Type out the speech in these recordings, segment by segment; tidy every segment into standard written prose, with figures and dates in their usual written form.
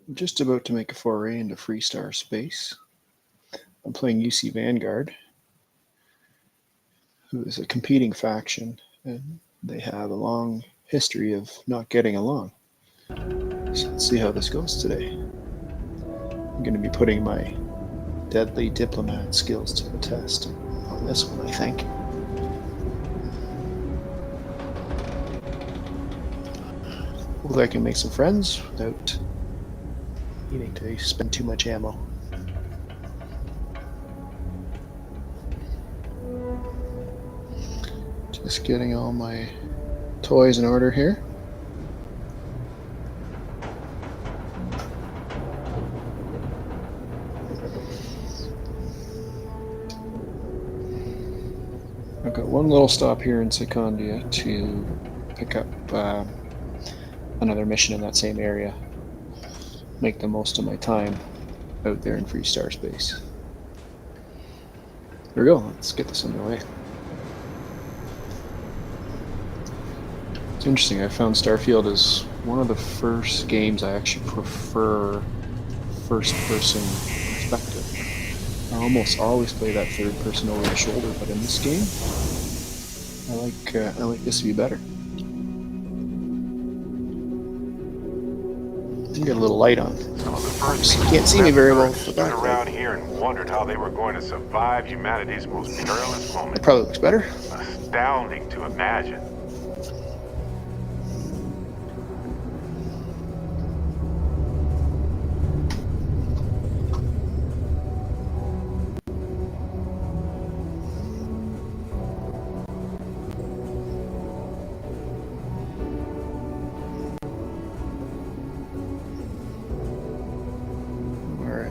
I'm just about to make a foray into Freestar space. I'm playing UC Vanguard, who is a competing faction, and they have a long history of not getting along. So let's see how this goes today. I'm going to be putting my deadly diplomat skills to the test on this one, I think. Hopefully I can make some friends without needing to spend too much ammo. Just getting all my toys in order here. I've got one little stop here in Secondia to pick up another mission in that same area. Make the most of my time out there in Freestar space. There we go, let's get this underway. It's interesting, I found Starfield is one of the first games I actually prefer first-person perspective. I almost always play that third person over the shoulder, but in this game, I like this to be better. Get a little light on. Some of the first people can't see me very well. stood around here and wondered how they were going to survive humanity's most perilous moment. It probably looks better. Astounding to imagine.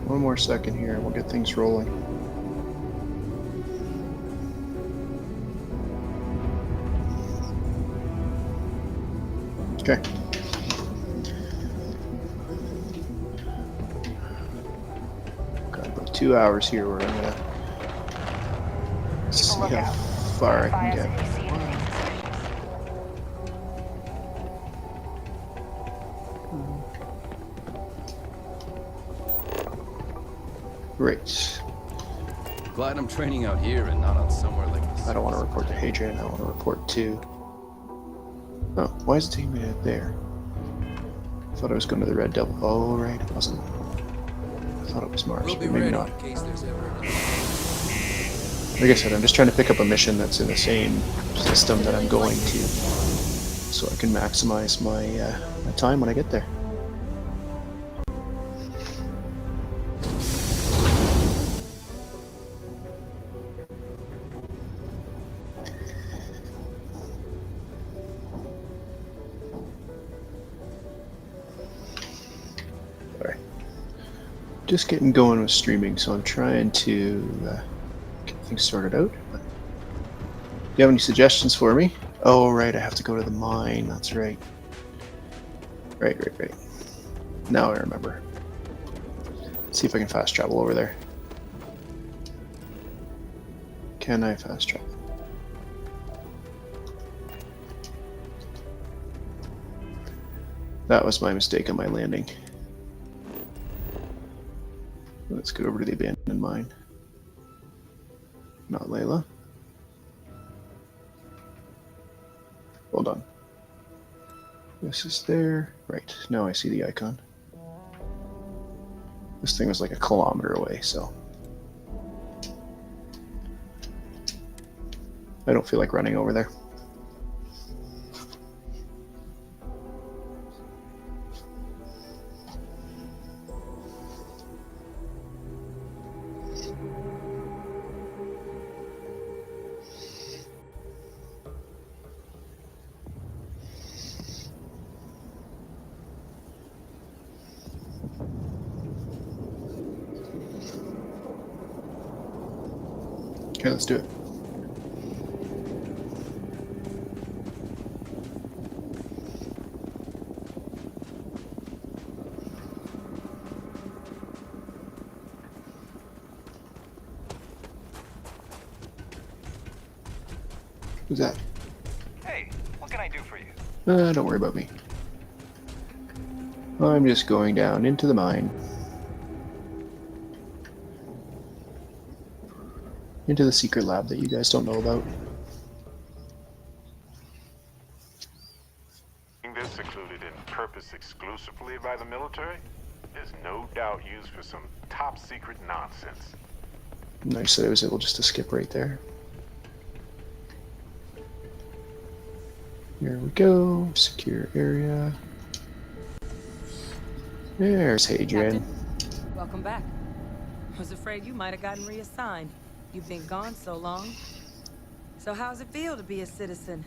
One more second here and we'll get things rolling. Okay. Got about 2 hours here where I'm gonna see how far I can get. Great. Glad I'm training out here and not on somewhere like this. I don't want to report to Hadrian, I want to report to... Oh, why is it taking me out there? I thought I was going to the Red Devil. Oh, right, it wasn't. I thought it was Mars, but maybe not. In case there's ever another. Like I said, I'm just trying to pick up a mission that's in the same system that I'm going to, so I can maximize my, my time when I get there. Just getting going with streaming, so I'm trying to get things sorted out. But do you have any suggestions for me? Oh, right, I have to go to the mine. That's right. Right. Now I remember. Let's see if I can fast travel over there. Can I fast travel? That was my mistake on my landing. Let's get over to the abandoned mine. Not Layla. Hold on. This is there. Right, now I see the icon. This thing was like 1 kilometer away, so... I don't feel like running over there. Okay, let's do it. Who's that? Hey, what can I do for you? Don't worry about me. I'm just going down into the mine. Into the secret lab that you guys don't know about. This secluded and purposed exclusively by the military is no doubt used for some top secret nonsense. Nice that I was able just to skip right there. Here we go. Secure area. There's Hadrian. Captain, welcome back. I was afraid you might have gotten reassigned. You've been gone so long. So how's it feel to be a citizen?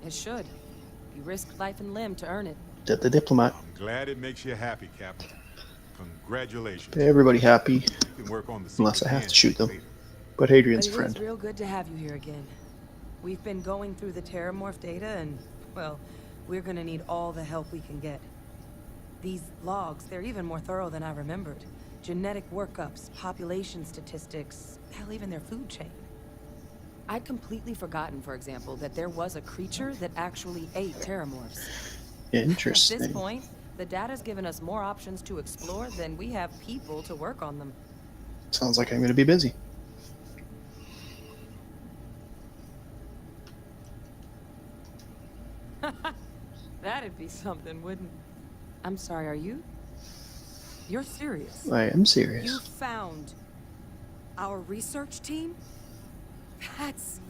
It should. You risked life and limb to earn it. The diplomat. Glad it makes you happy, Captain. Congratulations. Everybody happy, You can work on the unless I have to secret shoot them. later. But Hadrian's a But it friend. is real good to have you here again. We've been going through the Terramorph data and, well, we're gonna need all the help we can get. These logs, they're even more thorough than I remembered. Genetic workups, population statistics, hell, even their food chain. I'd completely forgotten, for example, that there was a creature that actually ate Terramorphs. At Interesting. this point, the data's given us more options to explore than we have people to work on them. Sounds like I'm going to be busy. That'd be something, wouldn't it? I'm sorry, are you? You're serious? I am serious. You found our research team? That's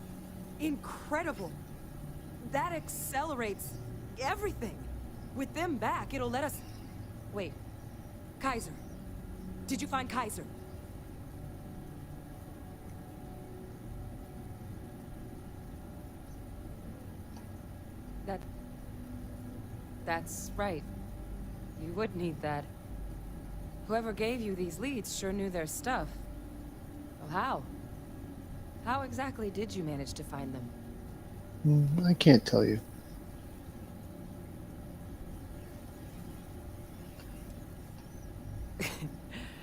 incredible. That accelerates everything. With them back, it'll let us... Wait. Kaiser. Did you find Kaiser? That's right. You would need that. Whoever gave you these leads sure knew their stuff. Well, how? How exactly did you manage to find them? I can't tell you.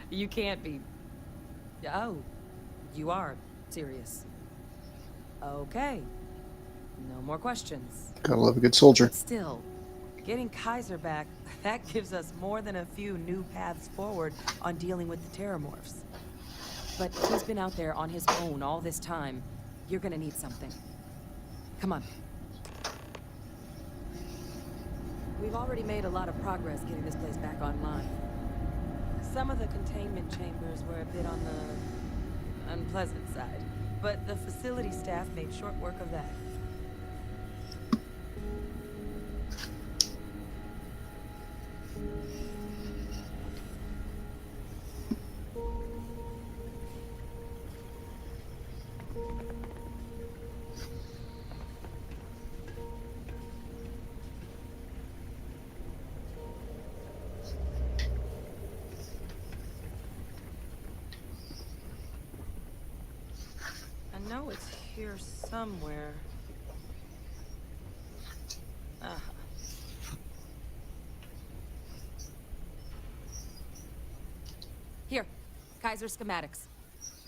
You can't be... Oh, you are serious. Okay. No more questions. Gotta love a good soldier. Still, getting Kaiser back, that gives us more than a few new paths forward on dealing with the Terramorphs. But he's been out there on his own all this time. You're gonna need something. Come on. We've already made a lot of progress getting this place back online. Some of the containment chambers were a bit on the unpleasant side, but the facility staff made short work of that. I know it's here somewhere. Here, Kaiser schematics.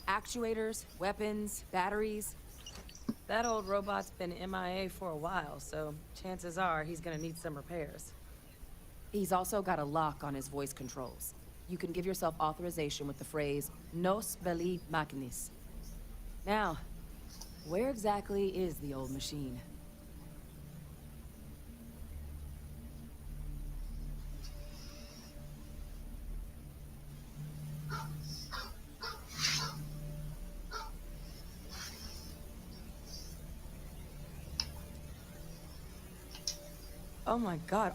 Actuators, weapons, batteries. That old robot's been MIA for a while, so chances are he's gonna need some repairs. He's also got a lock on his voice controls. You can give yourself authorization with the phrase, Nos veli machinis. Now, where exactly is the old machine? Oh my god,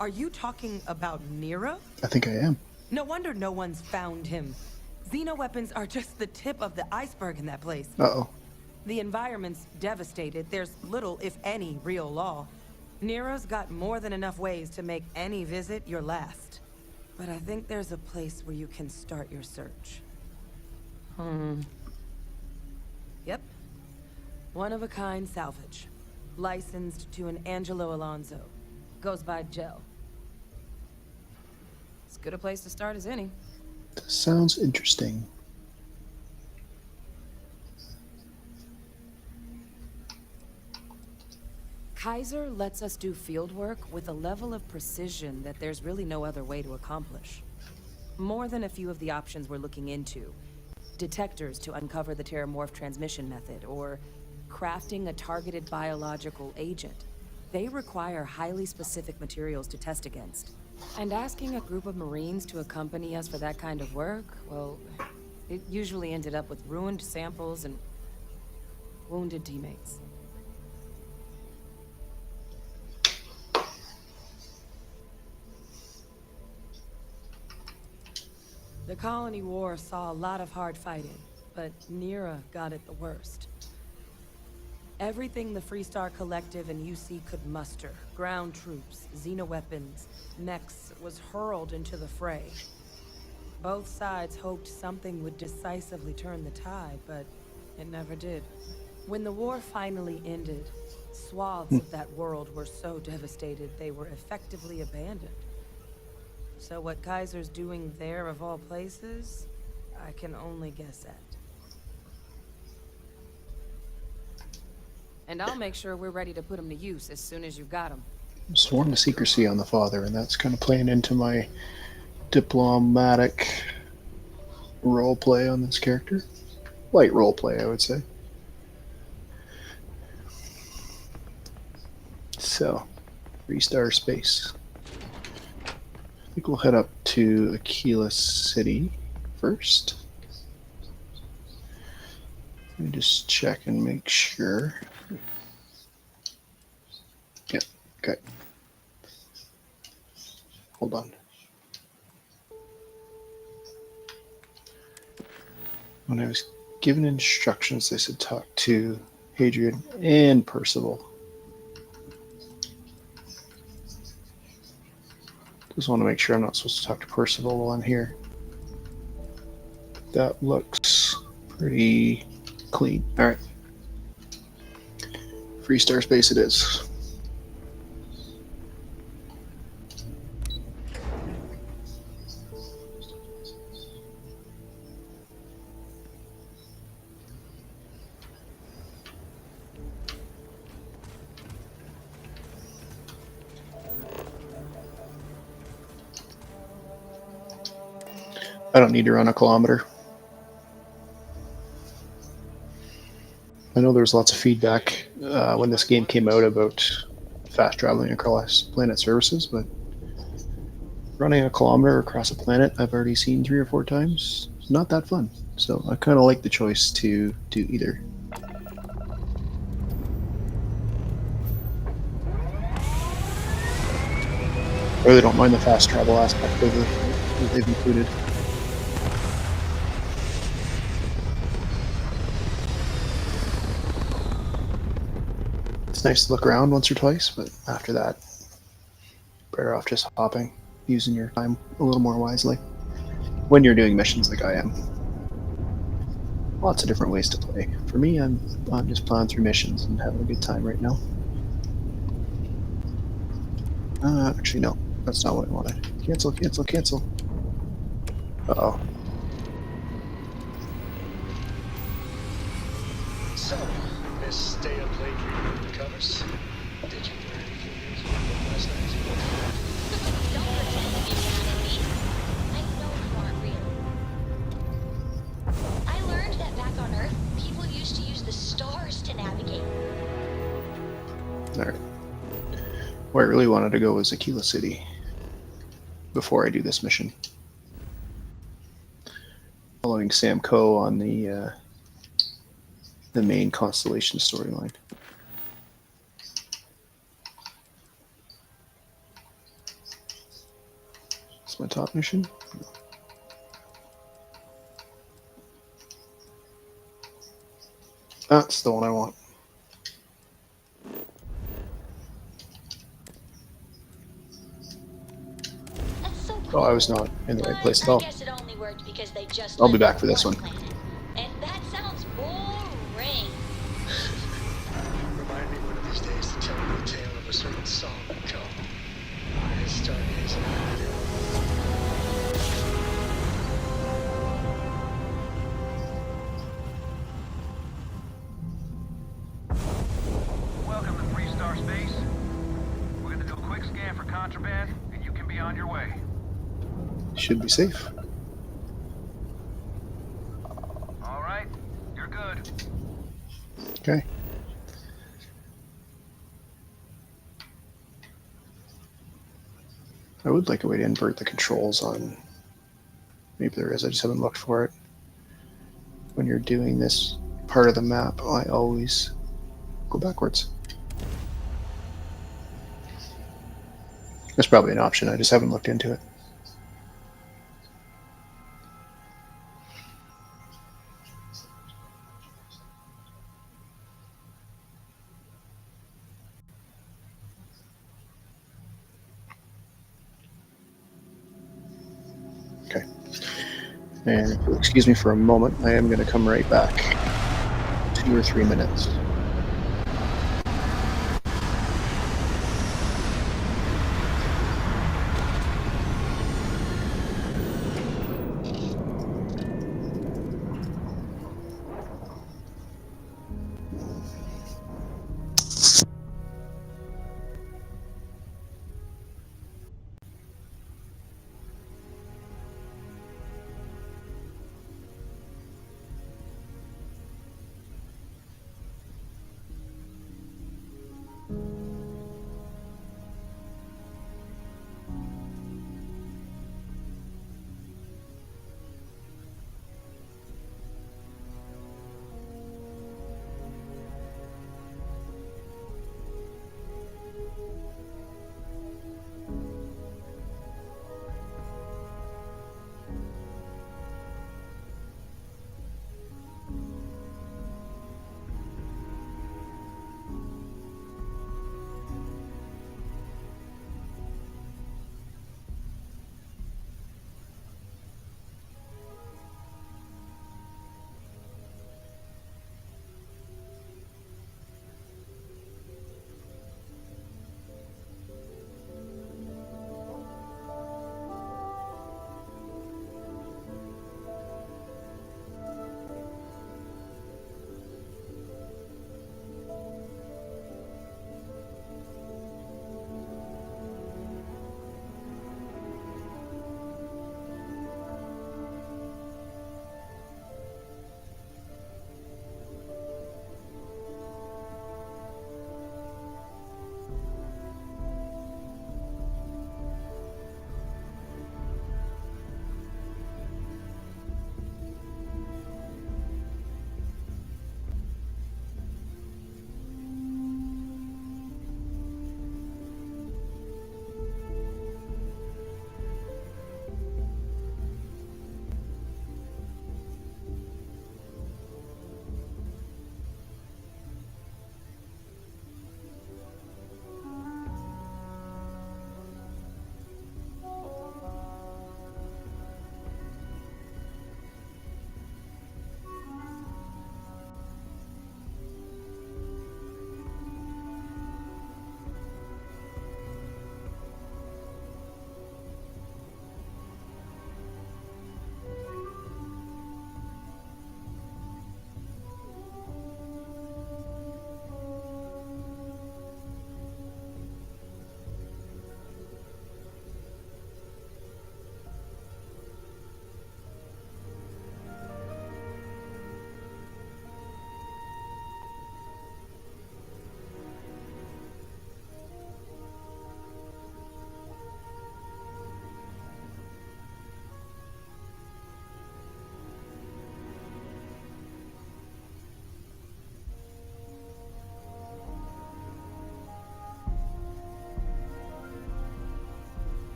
are you talking about Nero? I think I am. No wonder no one's found him. Xenoweapons are just the tip of the iceberg in that place. Uh-oh. The environment's devastated. There's little, if any, real law. Nero's got more than enough ways to make any visit your last. But I think there's a place where you can start your search. Yep. One-of-a-kind salvage. Licensed to an Angelo Alonso. Goes by Gel. As good a place to start as any. This sounds interesting. Kaiser lets us do field work with a level of precision that there's really no other way to accomplish. More than a few of the options we're looking into. Detectors to uncover the terramorph transmission method, or crafting a targeted biological agent. They require highly specific materials to test against. And asking a group of Marines to accompany us for that kind of work, well, it usually ended up with ruined samples and wounded teammates. The Colony War saw a lot of hard fighting, but Nira got it the worst. Everything the Freestar Collective and UC could muster, ground troops, xenoweapons, mechs, was hurled into the fray. Both sides hoped something would decisively turn the tide, but it never did. When the war finally ended, swaths of that world were so devastated they were effectively abandoned. So what Kaiser's doing there of all places, I can only guess at. And I'll make sure we're ready to put him to use as soon as you've got him. I'm sworn to secrecy on the father, and that's kind of playing into my diplomatic role play on this character. Light role play, I would say. So, Freestar space. I think we'll head up to Akila City first. Let me just check and make sure. Yeah, okay. Hold on. When I was given instructions, they said talk to Hadrian and Percival. Just want to make sure I'm not supposed to talk to Percival while I'm here. That looks pretty clean. All right. Freestar space it is. I don't need to run a kilometer. I know there was lots of feedback when this game came out about fast traveling across planet surfaces, but running a kilometer across a planet I've already seen 3 or 4 times is not that fun. So I kind of like the choice to do either. I really don't mind the fast travel aspect of that they've included. It's nice to look around once or twice, but after that, better off just hopping, using your time a little more wisely. When you're doing missions like I am. Lots of different ways to play. For me, I'm just plowing through missions and having a good time right now. Actually, no. That's not what I wanted. Cancel, cancel, cancel. Uh-oh. So, Miss Stay Up Late reading the covers. Did you learn anything new from last night? Don't pretend to be mad at me. I know you aren't real. I learned that back on Earth, people used to use the stars to navigate. Alright. Where I really wanted to go was Akila City before I do this mission. Following Sam Coe on the main Constellation storyline. Is my top mission? No. That's the one I want. That's so cool. Oh, I was not in the right But place at all. I guess it only worked because they just I'll be lived back on for this one. planet. And that sounds boring. Remind me one of these days to tell you the tale of a certain song wecome. His stargazing. Welcome to Freestar Space. contraband, and you can be on your way. Should be safe. All right, you're good. Okay. I would like a way to invert the controls on. Maybe there is. I just haven't looked for it. When you're doing this part of the map, I always go backwards. That's probably an option. I just haven't looked into it. Okay. And if you'll excuse me for a moment, I am going to come right back. 2 or 3 minutes.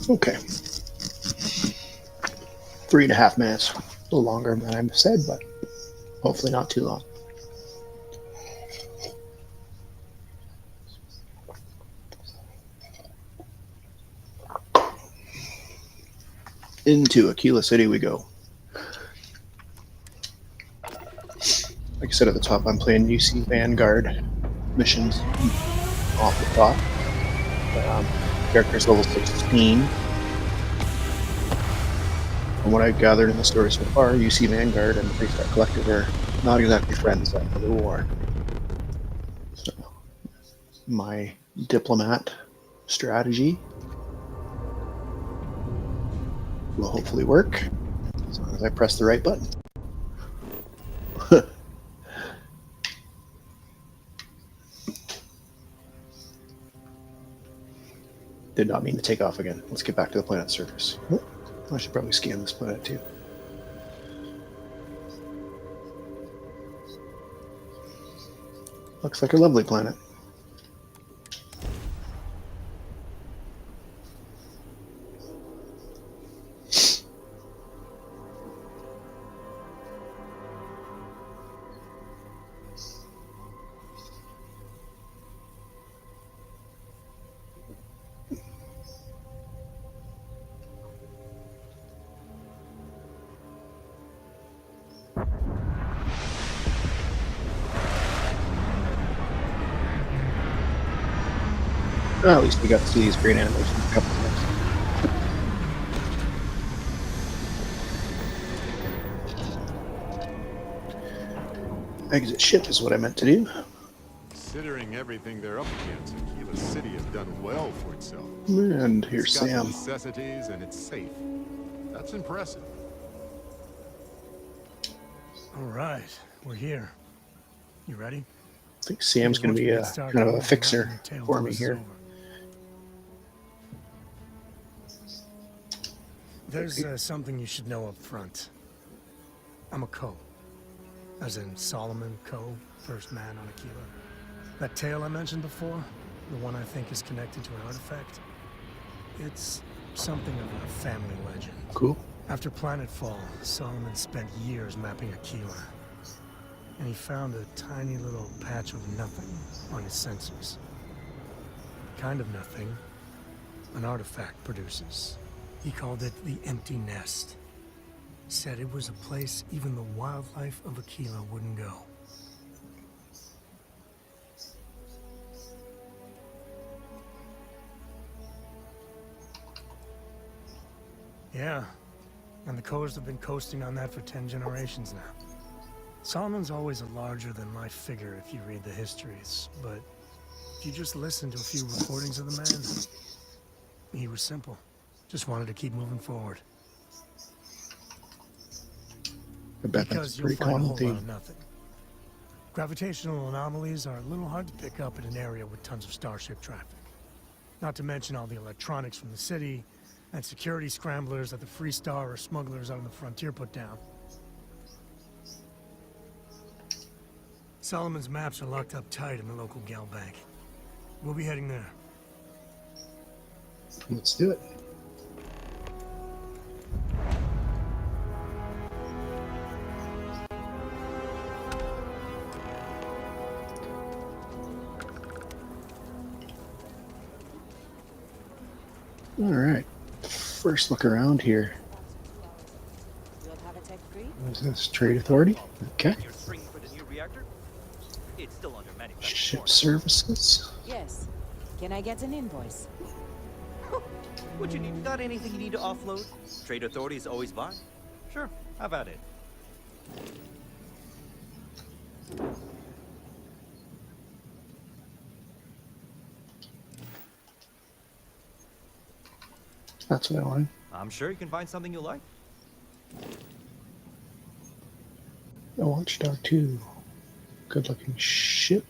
Okay. 3.5 minutes. A little longer than I said, but hopefully not too long. Into Akila City we go. Like I said at the top, I'm playing UC Vanguard missions off the top. Character's level 16. From what I've gathered in the story so far, UC Vanguard and the Freestar Collective are not exactly friends after the war. So, my diplomat strategy will hopefully work as long as I press the right button. Did not mean to take off again. Let's get back to the planet's surface. Oh, I should probably scan this planet too. Looks like a lovely planet. Well, at least we got to see these great animations a couple of times. Exit ship is what I meant to do. Considering everything they're up against, Akila City has done well for itself. And here's It's got the Sam. necessities and it's safe. That's impressive. All right, we're here. You ready? I think Sam's going to be a kind of a fixer for me here. There's something you should know up front. I'm a Co. As in Solomon Co., first man on Akila. That tale I mentioned before, the one I think is connected to an artifact, it's something of a family legend. Cool. After Planetfall, Solomon spent years mapping Akila. And he found a tiny little patch of nothing on his sensors. Kind of nothing an artifact produces. He called it the Empty Nest. Said it was a place even the wildlife of Akila wouldn't go. Yeah, and the Coes have been coasting on that for 10 generations now. Solomon's always a larger-than-life figure if you read the histories, but if you just listen to a few recordings of the man, he was simple. Just wanted to keep moving forward. I bet Because that's a you'll pretty find a common whole lot theme. of nothing. Gravitational anomalies are a little hard to pick up in an area with tons of starship traffic. Not to mention all the electronics from the city, and security scramblers that the Freestar or smugglers out on the frontier put down. Solomon's maps are locked up tight in the local gal bank. We'll be heading there. Let's do it. All right. First look around here. We'll have a tech free? What is this? Trade Authority? Okay. Your string for the new reactor? It's still under manufacturing. Ship services. Yes. Can I get an invoice? What you need? Got anything you need to offload? Trade Authority is always buying. Sure, how about it? That's what I wanted. I'm sure you can find something you like. A Watchdog 2. Good looking ship.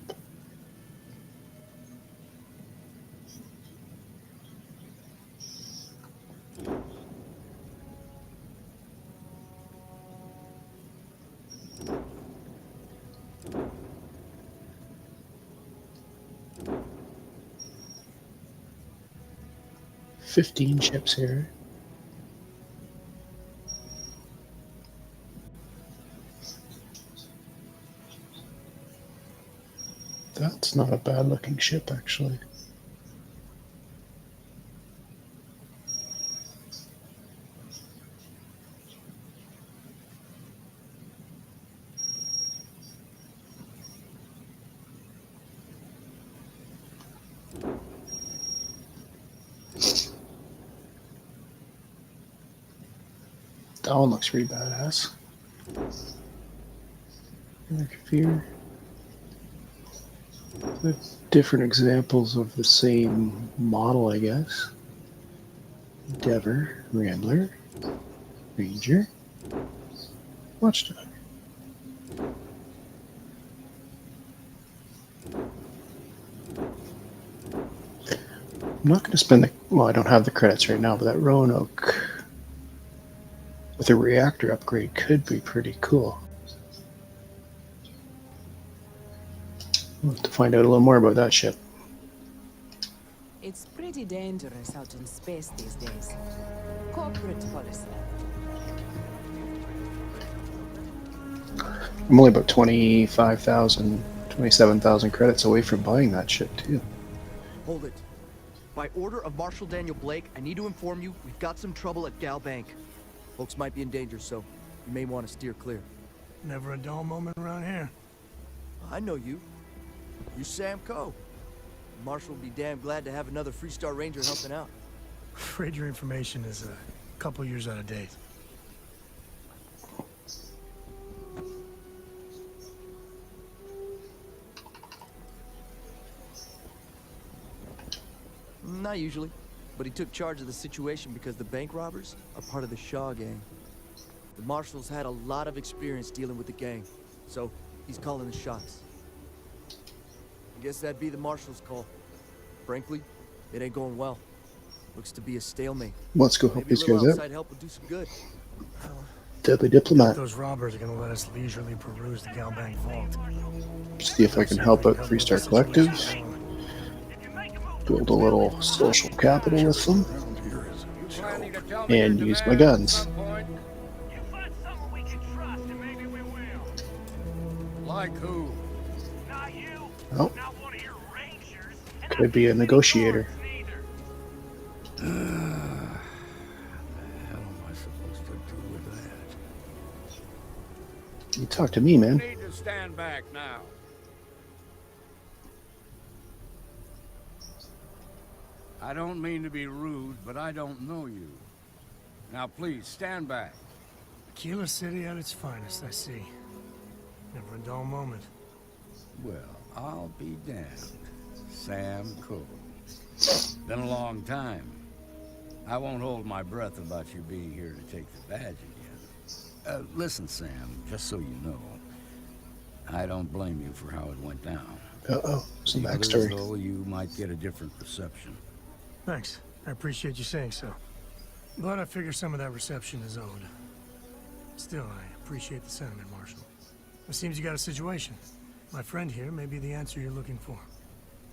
15 ships here. That's not a bad looking ship, actually. That one looks pretty badass. Here. Different examples of the same model, I guess. Endeavor, Rambler, Ranger, Watchdog. I'm not going to spend the... Well, I don't have the credits right now, but that Roanoke with a reactor upgrade could be pretty cool. We'll have to find out a little more about that ship. It's pretty dangerous out in space these days. Corporate policy. I'm only about 25,000, 27,000 credits away from buying that ship, too. Hold it. By order of Marshal Daniel Blake, I need to inform you we've got some trouble at Gal Bank. Folks might be in danger, so you may want to steer clear. Never a dull moment around here. I know you. You're Sam Coe. Marshal will be damn glad to have another Freestar Ranger helping out. Afraid your information is a couple years out of date. Not usually, but he took charge of the situation because the bank robbers are part of the Shaw gang. The Marshal's had a lot of experience dealing with the gang, so he's calling the shots. I guess that'd be the Marshal's call. Frankly, it ain't going well. Looks to be a stalemate. Let's go help Maybe these a little guys out. outside help would do some good. Deadly Diplomat. Those robbers are gonna let us leisurely peruse the Gal Bank vault. See if I can help out Freestar Collective. Build a little social capital with them. And use my guns. Like who? Oh. Could be a negotiator. What the hell am I supposed to do with that? You talk to me, man. Need to stand back now. I don't mean to be rude, but I don't know you. Now please, stand back. Akila City at its finest, I see. Never a dull moment. Well, I'll be damned. Sam Coe. Been a long time. I won't hold my breath about you being here to take the badge again. Listen, Sam, just so you know, I don't blame you for how it went down. Uh-oh, some The others, backstory. though, you might get a different perception. Thanks. I appreciate you saying so. But I figure some of that reception is owed. Still, I appreciate the sentiment, Marshal. It seems you got a situation. My friend here may be the answer you're looking for.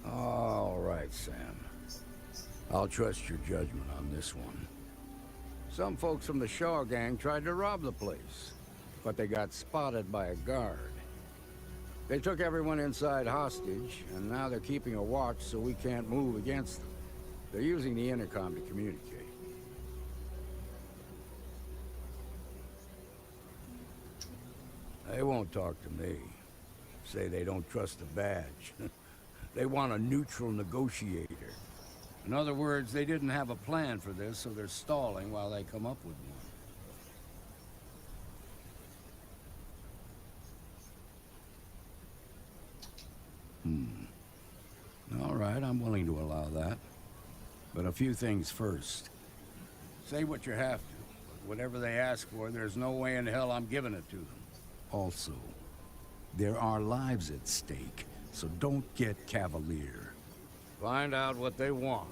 All right, Sam. I'll trust your judgment on this one. Some folks from the Shaw gang tried to rob the place, but they got spotted by a guard. They took everyone inside hostage, and now they're keeping a watch so we can't move against them. They're using the intercom to communicate. They won't talk to me. Say they don't trust the badge. They want a neutral negotiator. In other words, they didn't have a plan for this, so they're stalling while they come up with one. All right, I'm willing to allow that. But a few things first. Say what you have to, but whatever they ask for, there's no way in hell I'm giving it to them. Also, there are lives at stake, so don't get cavalier. Find out what they want,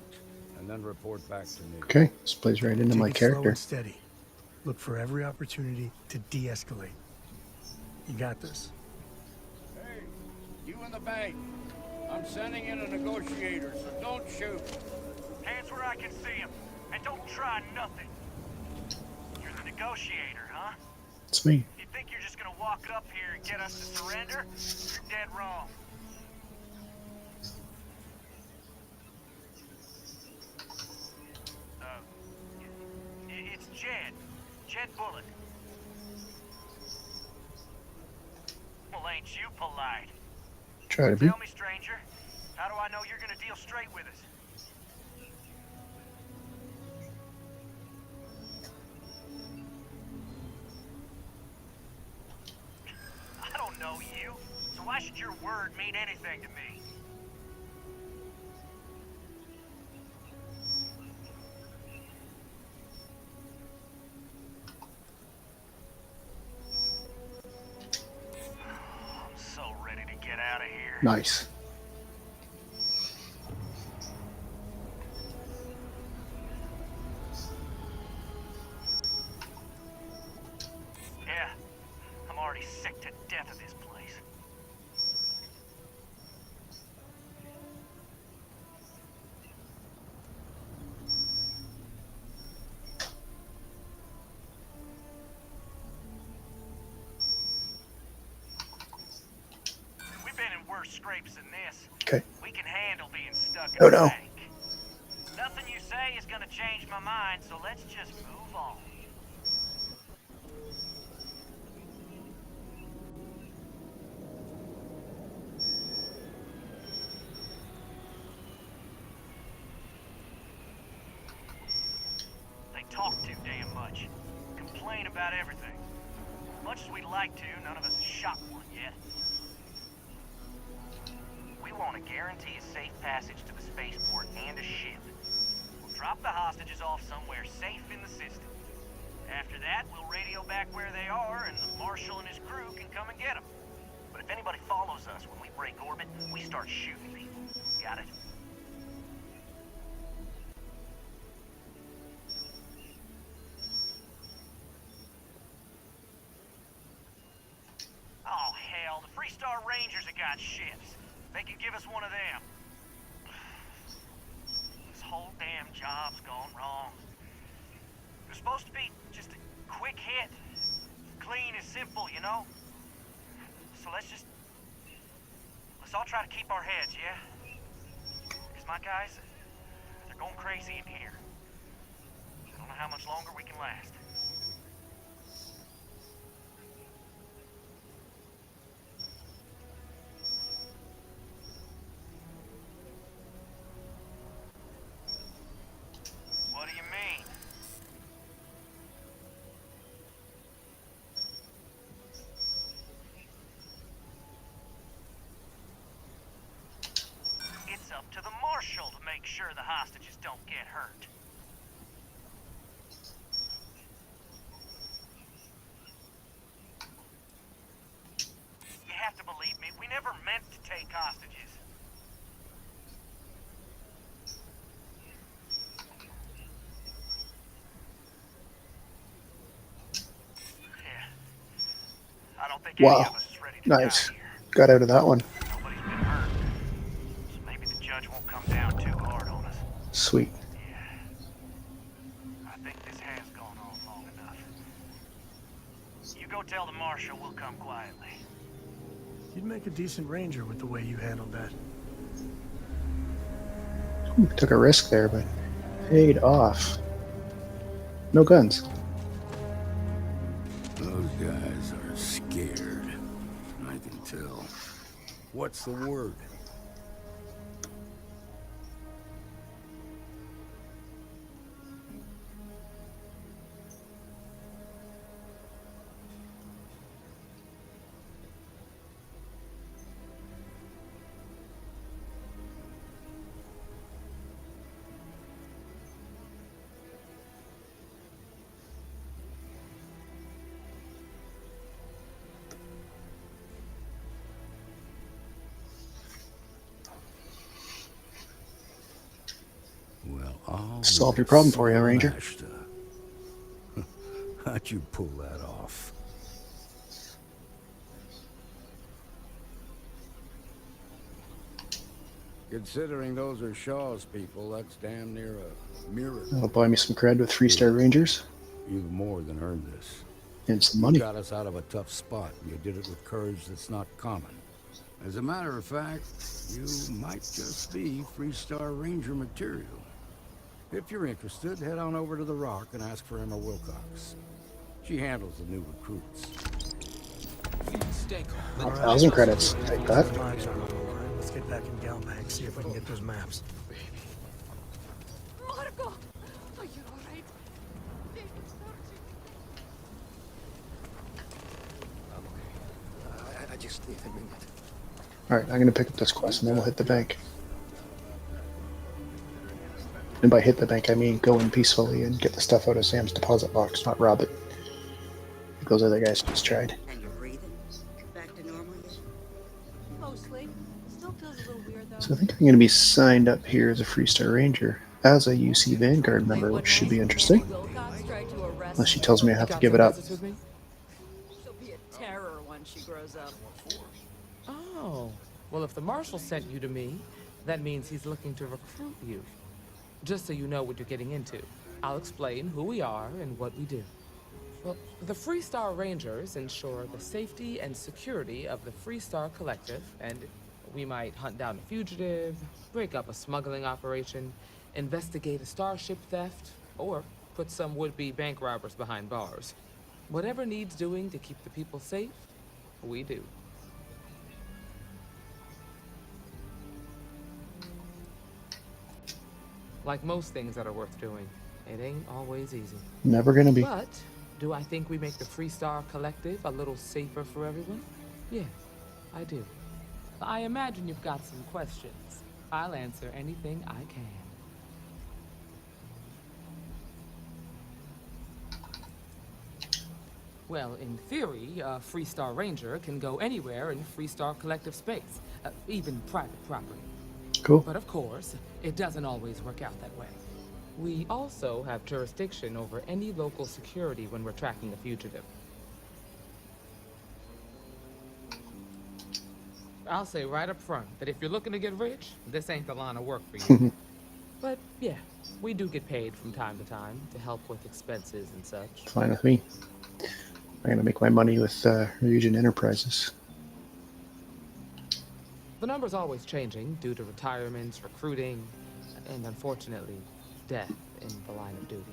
and then report back to me. Okay, this plays right into my Take it slow character. and steady. Look for every opportunity to de-escalate. You got this. Hey, you in the bank. I'm sending in a negotiator, so don't shoot. Hands where I can see him. And don't try nothing. You're the negotiator, huh? It's me. You think you're just gonna walk up here and get us to surrender? You're dead wrong. It's Jed. Jed Bullock. Well, ain't you polite? Try to be. Tell me, stranger, how do I know you're gonna deal straight with us? I don't know you, so why should your word mean anything to me? I'm so ready to get out of here. Nice. Yeah, I'm already sick to death of this place. We've been in worse scrapes than this. Okay. We can handle being stuck Oh, in a no. bank. Nothing you say is gonna change my mind, so let's just move on. They talk too damn much. Complain about everything. Much as we'd like to, none of us has shot one yet. We want to guarantee a safe passage to the spaceport and a ship. We'll drop the hostages off somewhere safe in the system. After that, we'll radio back where they are, and the Marshal and his crew can come and get them. But if anybody follows us when we break orbit, we start shooting people. Got it? Oh, hell, the Freestar Rangers have got ships. They can give us one of them. This whole damn job's gone wrong. It was supposed to be just a quick hit. Clean and simple, you know? So let's all try to keep our heads, yeah? Because my guys, they're going crazy in here. I don't know how much longer we can last. What do you mean? It's up to the Marshal to make sure the hostages don't get hurt. You have to believe me, we never meant to take hostages. I don't think any Wow. of us is ready to Nice. die here. Got out of that one. Nobody's been hurt. So maybe the judge won't come down too hard on us. Sweet. Yeah. I think this has gone on long enough. You go tell the Marshal we'll come quietly. You'd make a decent ranger with the way you handled that. Took a risk there, but paid off. No guns. Those guys are scared. I can tell. What's the word? Well, I'll Solved your problem for you, Ranger. How'd you pull that off? Considering those are Shaw's people, that's damn near a miracle. That'll buy me some cred with Freestar Rangers. You've more than earned this. And some You money. got us out of a tough spot, and you did it with courage that's not common. As a matter of fact, you might just be Freestar Ranger material. If you're interested, head on over to the Rock and ask for Emma Wilcox. She handles the new recruits. 1,000 credits. Take that. The lives are on the line. Let's get back in Galbank, see if we can get those maps. Marco! Are you alright? I just need a minute. Alright, I'm gonna pick up this quest and then we'll hit the bank. And by hit the bank, I mean go in peacefully and get the stuff out of Sam's deposit box, not rob it. Like those other guys just tried. And you're breathing? Back to normal yet? Mostly. Still feels a little weird though. So I think I'm gonna be signed up here as a Freestar Ranger. As a UC Vanguard member, which should be interesting. Unless she tells me I have to give it up. She'll be a terror when she grows up. Oh, well, if the Marshal sent you to me, that means he's looking to recruit you. Just so you know what you're getting into, I'll explain who we are and what we do. Well, the Freestar Rangers ensure the safety and security of the Freestar Collective, and we might hunt down a fugitive, break up a smuggling operation, investigate a starship theft, or put some would-be bank robbers behind bars. Whatever needs doing to keep the people safe, we do. Like most things that are worth doing, it ain't always easy. Never gonna be. But do I think we make the Freestar Collective a little safer for everyone? Yeah, I do. I imagine you've got some questions. I'll answer anything I can. Well, in theory, a Freestar Ranger can go anywhere in Freestar Collective space, even private property. Cool. But of course, it doesn't always work out that way. We also have jurisdiction over any local security when we're tracking a fugitive. I'll say right up front that if you're looking to get rich, this ain't the line of work for you. But yeah, we do get paid from time to time to help with expenses and such. Fine with me. I'm gonna make my money with Region Enterprises. The number's always changing due to retirements, recruiting, and unfortunately, death in the line of duty.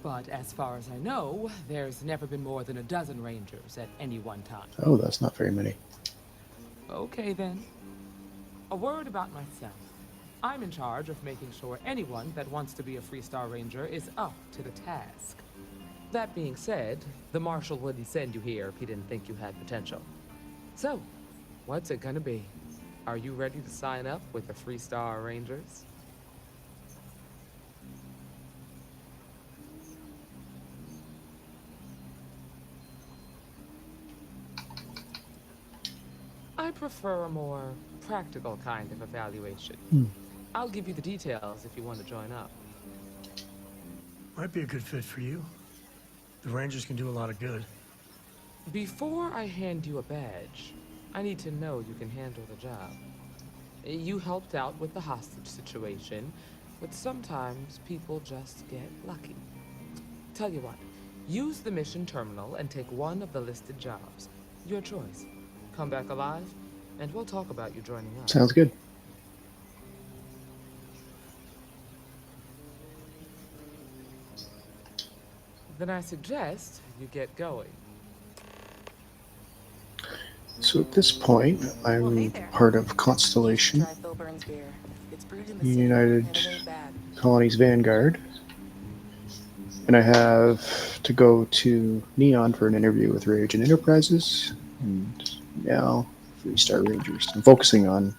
But as far as I know, there's never been more than a dozen Rangers at any one time. Oh, that's not very many. Okay then. A word about myself. I'm in charge of making sure anyone that wants to be a Freestar Ranger is up to the task. That being said, the Marshal wouldn't send you here if he didn't think you had potential. So, what's it gonna be? Are you ready to sign up with the Freestar Rangers? I prefer a more practical kind of evaluation. I'll give you the details if you want to join up. Might be a good fit for you. The Rangers can do a lot of good. Before I hand you a badge, I need to know you can handle the job. You helped out with the hostage situation, but sometimes people just get lucky. Tell you what, use the mission terminal and take one of the listed jobs. Your choice. Come back alive, and we'll talk about you joining us. Sounds good. Then I suggest you get going. So at this point, I'm part of Constellation, United Colonies Vanguard, and I have to go to Neon for an interview with Region Enterprises, and now Freestar Rangers. I'm focusing on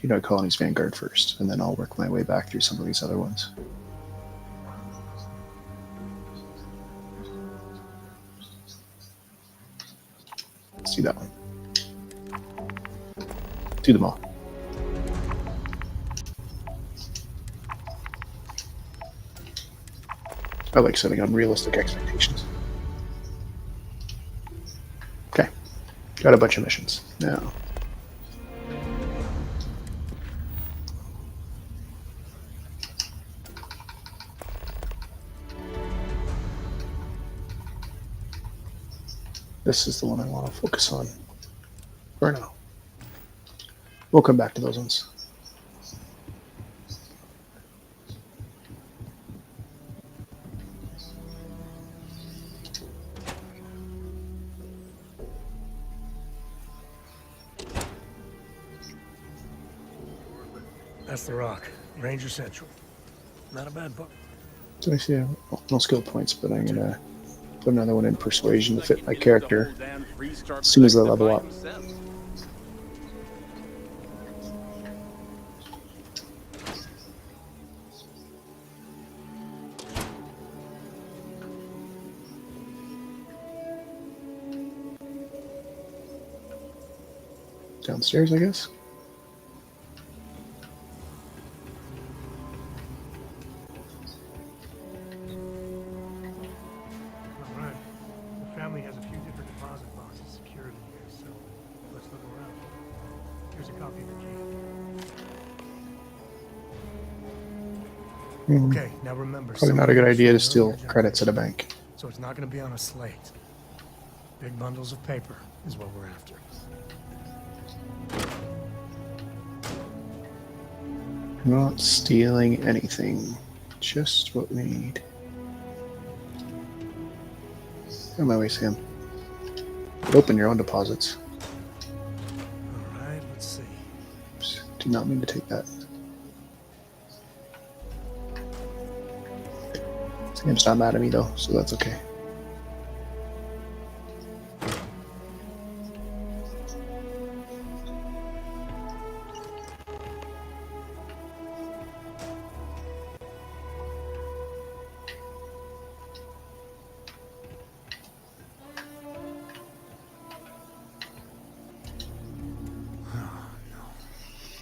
United Colonies Vanguard first, and then I'll work my way back through some of these other ones. Let's do that one. Do them all. I like setting unrealistic expectations. Got a bunch of missions. Now. This is the one I want to focus on for now. We'll come back to those ones. That's the rock. Ranger Central. Not a bad book. So I see no skill points, but I'm gonna put another one in persuasion to fit my character as soon as I level up. Downstairs, I guess. Alright. The family has a few different deposit boxes secured in here, so let's look around. Here's a copy of the key. Okay, now remember, Probably not a good idea to steal credits at a bank. so it's not going to be on a slate. Big bundles of paper is what we're after. Not stealing anything. Just what we need. On my way, Sam. Open your own deposits. Alright, let's see. Oops, did not mean to take that. Sam's not mad at me though, so that's okay.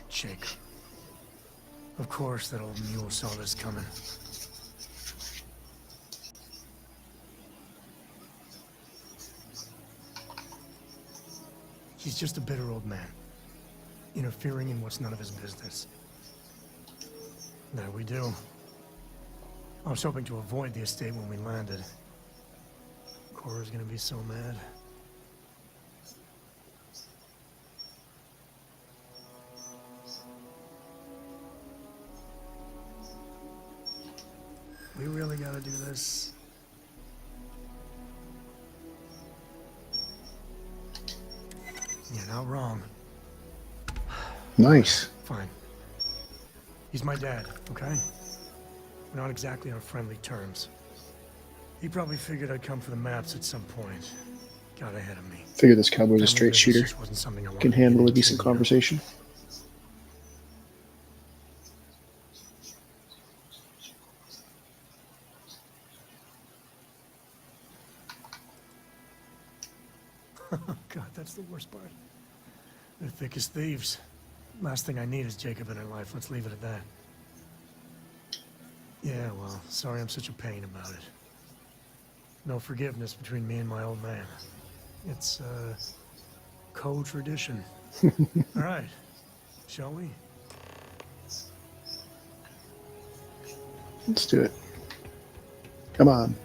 Jacob. Of course that old mule saw this coming. He's just a bitter old man, interfering in what's none of his business. There we do. I was hoping to avoid the estate when we landed. Cora's gonna be so mad. We really gotta do this. You're not wrong. Nice. Fine. He's my dad, okay? We're not exactly on friendly terms. He probably figured I'd come for the maps at some point. Got ahead of me. Figure this cowboy's a Family straight business shooter. just wasn't something I wanted Can to get handle a into, decent you know. conversation. God, that's the worst part. They're thick as thieves. Last thing I need is Jacob in her life. Let's leave it at that. Yeah, well, sorry I'm such a pain about it. No forgiveness between me and my old man. It's, co-tradition. All right, shall we? Let's do it. Come on.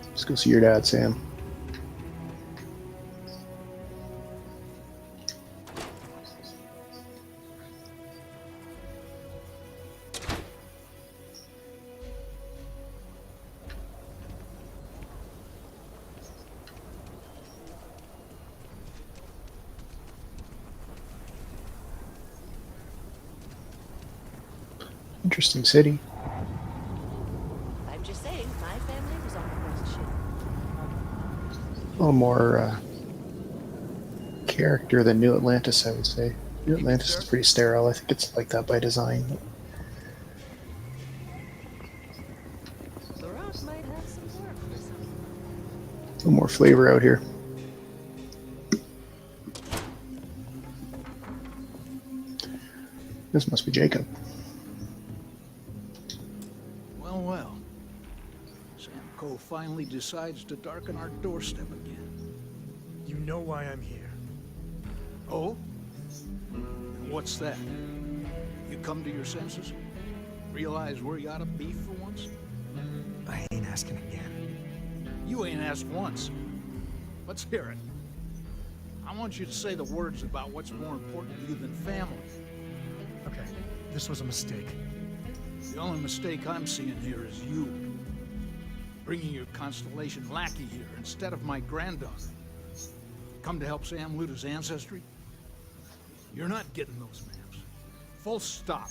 Let's go see your dad, Sam. Interesting city. I'm just saying, my family was on the first ship. A little more character than New Atlantis, I would say. New Atlantis is pretty sterile. I think it's like that by design. The rock might have some work for some. A little more flavor out here. This must be Jacob. Well, well. Samco finally decides to darken our doorstep again. You know why I'm here. Oh? And what's that? You come to your senses? Realize where you ought to be for once? I ain't asking again. You ain't asked once. Let's hear it. I want you to say the words about what's more important to you than family. Okay, this was a mistake. The only mistake I'm seeing here is you. Bringing your Constellation lackey here instead of my granddaughter. Come to help Sam loot his ancestry? You're not getting those maps. Full stop.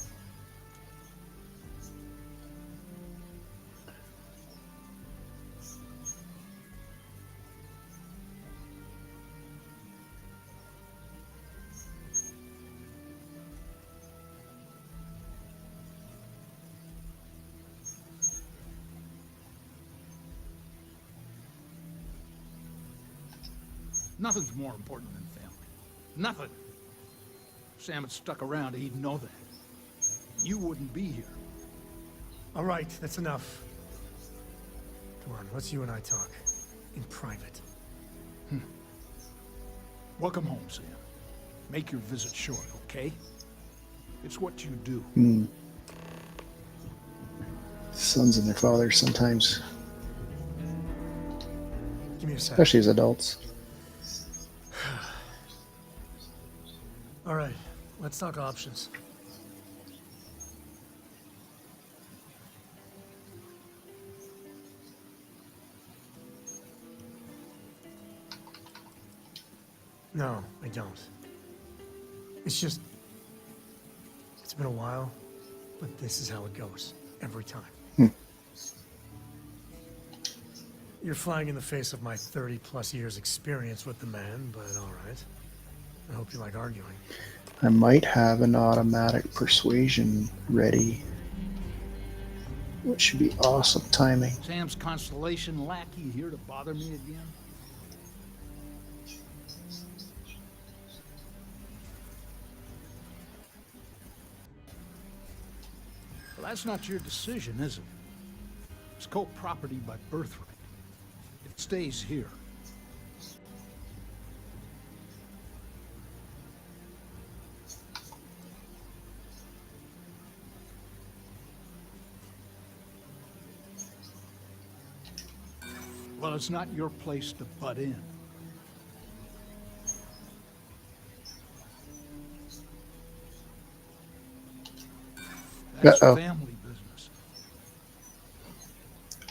Nothing's more important than family. Nothing. If Sam had stuck around, he'd know that. You wouldn't be here. All right, that's enough. Come on, let's you and I talk. In private. Welcome home, Sam. Make your visit short, okay? It's what you do. Sons and their fathers sometimes. Give me a sec. Especially as adults. All right, let's talk options. No, I don't. It's just... It's been a while, but this is how it goes. Every time. You're flying in the face of my 30-plus years experience with the man, but all right. I hope you like arguing. I might have an automatic persuasion ready. Which should be awesome timing. Sam's Constellation lackey here to bother me again? Well, that's not your decision, is it? It's co-property by birthright. It stays here. Well, it's not your place to butt in. That's family business.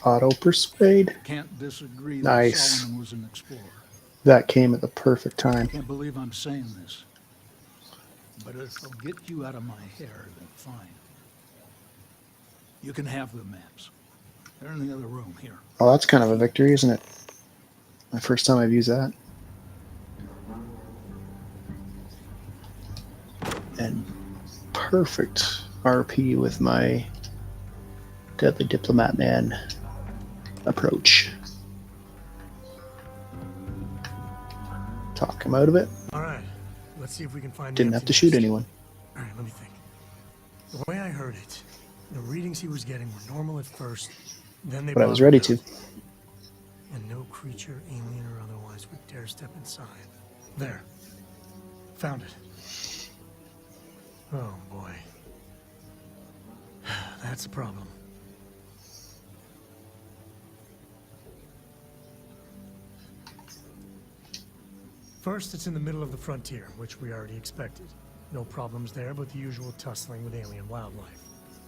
Auto persuade. Can't disagree that Nice. Solomon was an explorer. That came at the perfect time. Can't believe I'm saying this. But if it'll get you out of my hair, then fine. You can have the maps. They're in the other room here. Well, that's kind of a victory, isn't it? My first time I've used that. And perfect RP with my Deadly Diplomat Man approach. Talk him out of it. All right, let's see if we can find... Didn't have to shoot anyone. All right, let me think. The way I heard it, the readings he was getting were normal at first, then they... But I was ready to. And no creature, alien or otherwise, would dare step inside. There. Found it. Oh, boy. That's a problem. First, it's in the middle of the frontier, which we already expected. No problems there, but the usual tussling with alien wildlife.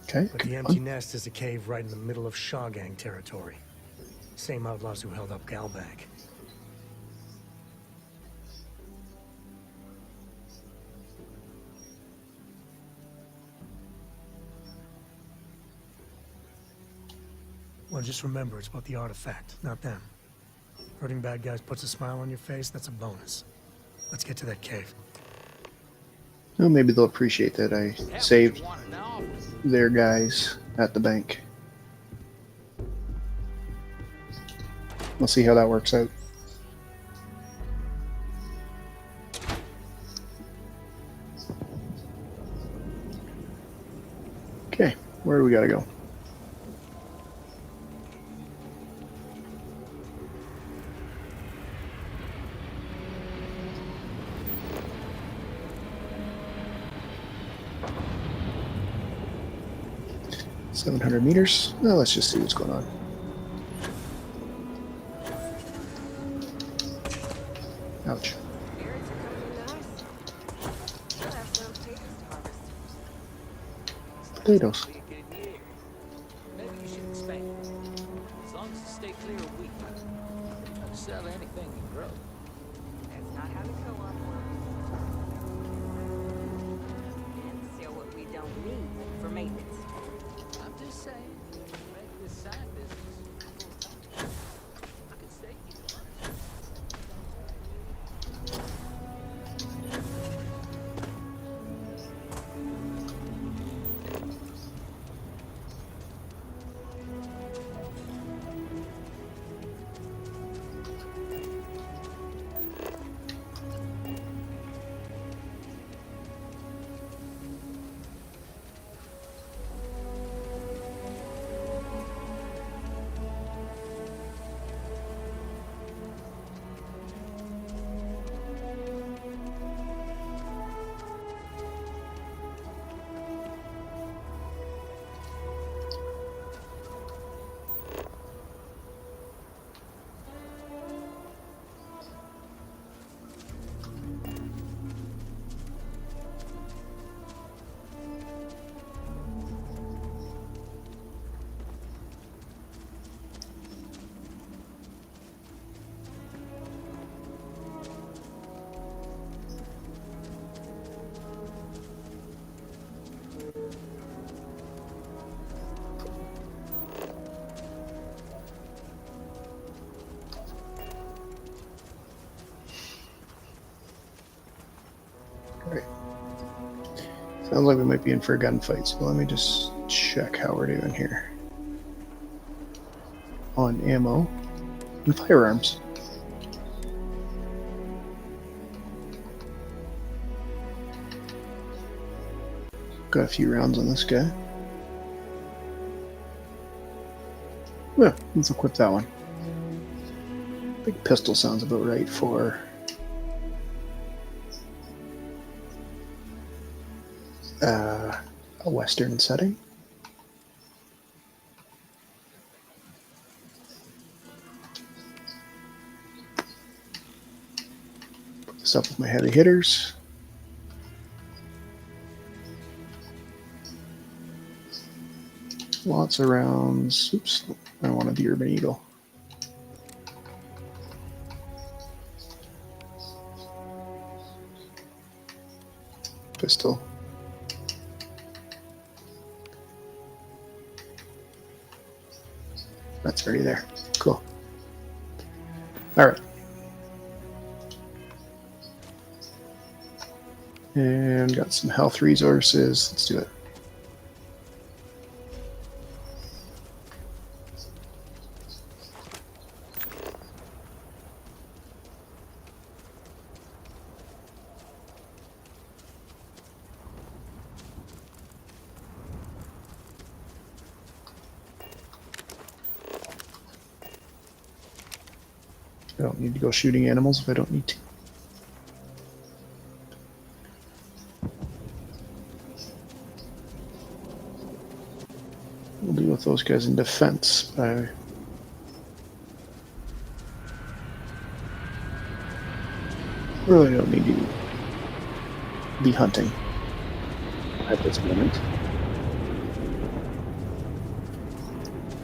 Okay, But the empty nest is a cave right in the middle of Shawgang territory. Same outlaws who held up Galbag. Well, just remember, it's about the artifact, not them. Hurting bad guys puts a smile on your face, that's a bonus. Let's get to that cave. Well, maybe they'll appreciate that I saved their guys at the bank. We'll see how that works out. Okay, where do we gotta go? 700 meters. Well, let's just see what's going on. Ouch. Potatoes. Maybe you should expand. As long as you stay clear of wheat. I'll sell anything you grow. That's not how the co-op works. And sell what we don't need for maintenance. I'm just saying, make this side business full-time. I could stake you on it. Sounds like we might be in for a gunfight, so let me just check how we're doing here. On ammo and firearms. Got a few rounds on this guy. Well, let's equip that one. I think pistol sounds about right for a Western setting. Put this up with my heavy hitters. Lots of rounds. Oops, I wanted the Urban Eagle. Pistol. That's already there. Cool. All right. And got some health resources. Let's do it. I don't need to go shooting animals if I don't need to. We'll deal with those guys in defense. I really don't need to be hunting at this moment.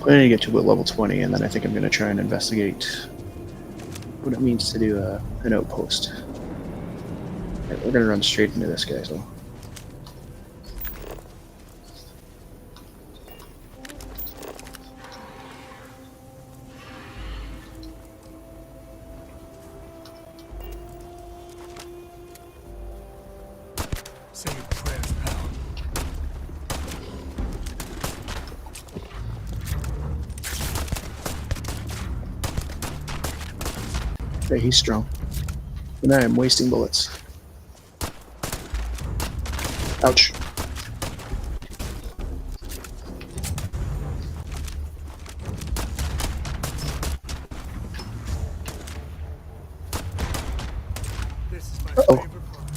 I need to get to about level 20, and then I think I'm going to try and investigate what it means to do an outpost. Right, we're going to run straight into this guy, so. Say your prayers, pal. Okay, he's strong. And I am wasting bullets. Ouch. This is my Uh-oh. favorite part.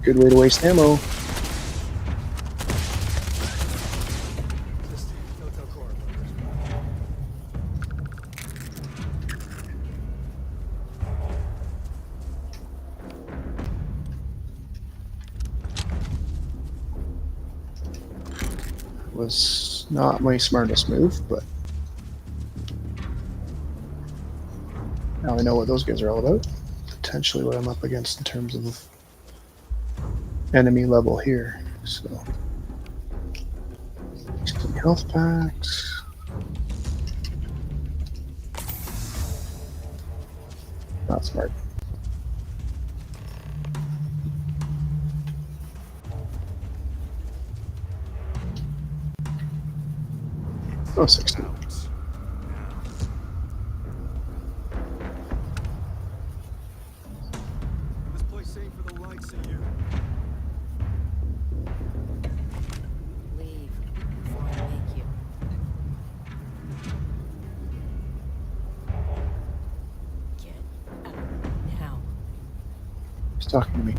Good way to waste ammo. Was not my smartest move, but now I know what those guys are all about. Potentially what I'm up against in terms of enemy level here. So, some health packs. Not smart. Oh, 16. This place ain't for the likes of you. Leave before I make you. Get out now. He's talking to me.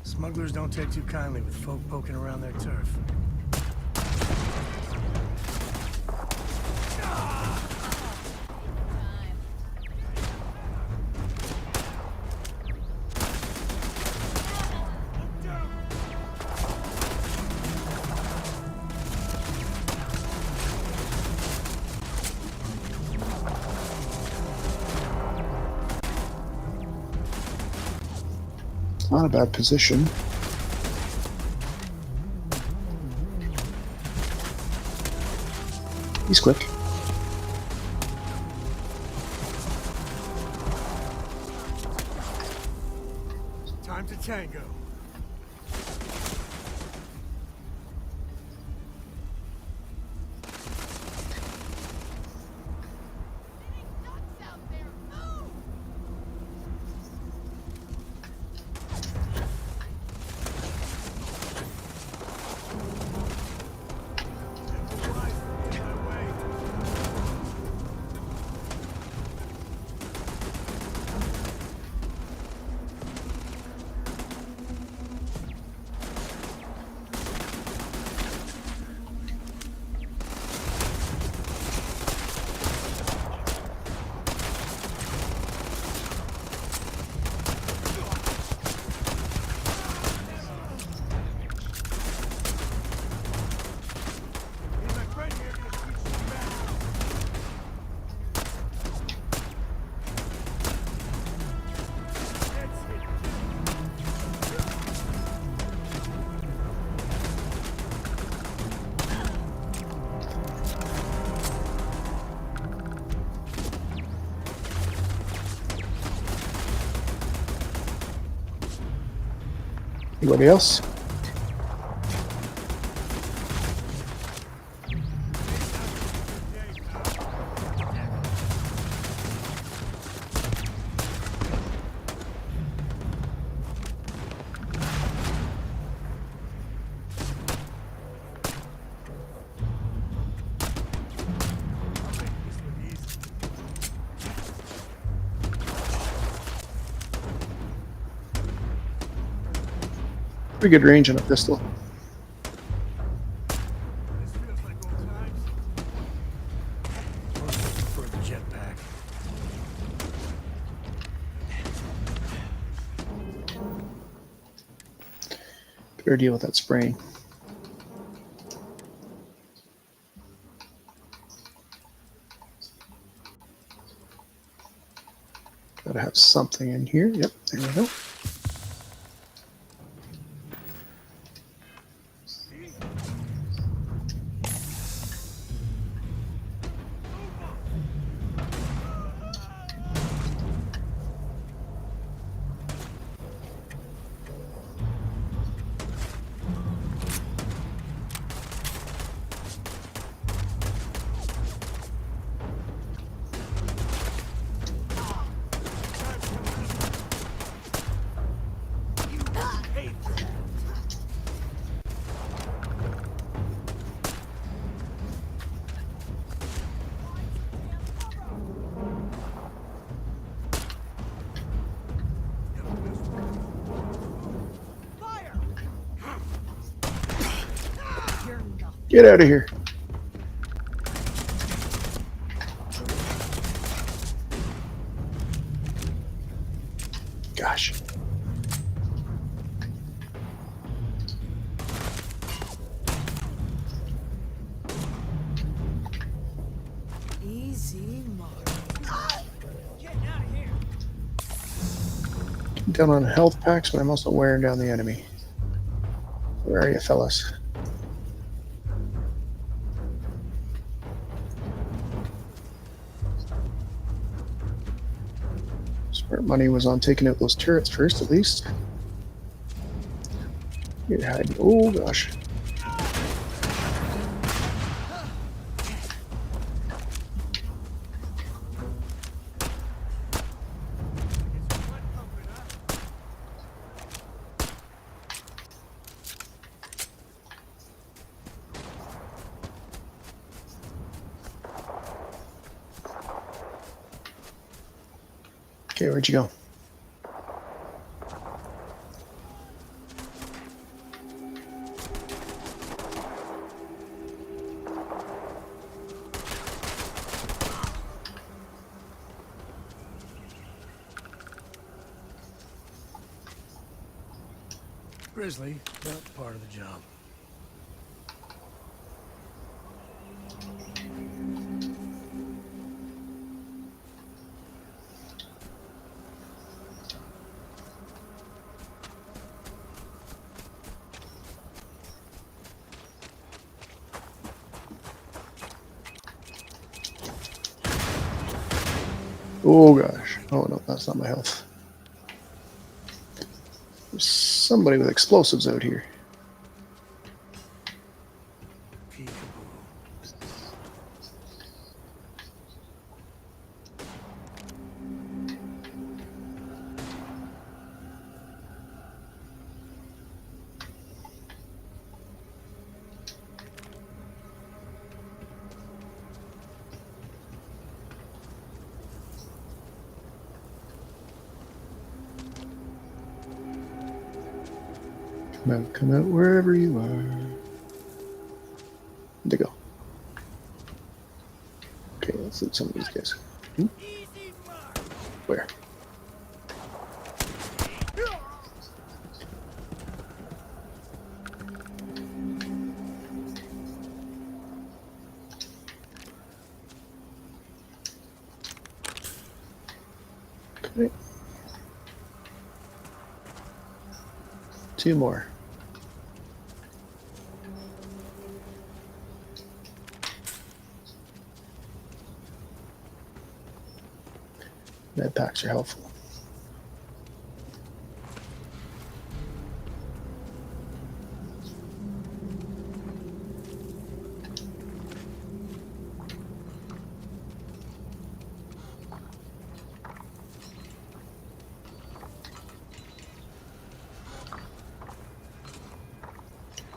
Smugglers don't take too kindly with folk poking around their turf. Not a bad position. He's quick. Time to tango. Anybody else? Pretty good range on a pistol. For the jetpack. Better deal with that spraying. Gotta have something in here. Yep, there we go. Get out of here. Gosh. Easy, Mark. I'm down on health packs, but I'm also wearing down the enemy. Where are you, fellas? Smart money was on taking out those turrets first, at least. You're hiding. Oh, gosh. Okay, where'd you go? Grizzly, that's part of the job. Oh, gosh. Oh, no, that's not my health. There's somebody with explosives out here. Come out wherever you are. Where'd they go? Okay, let's loot some of these guys. Where? Okay. 2 more. Med packs are helpful.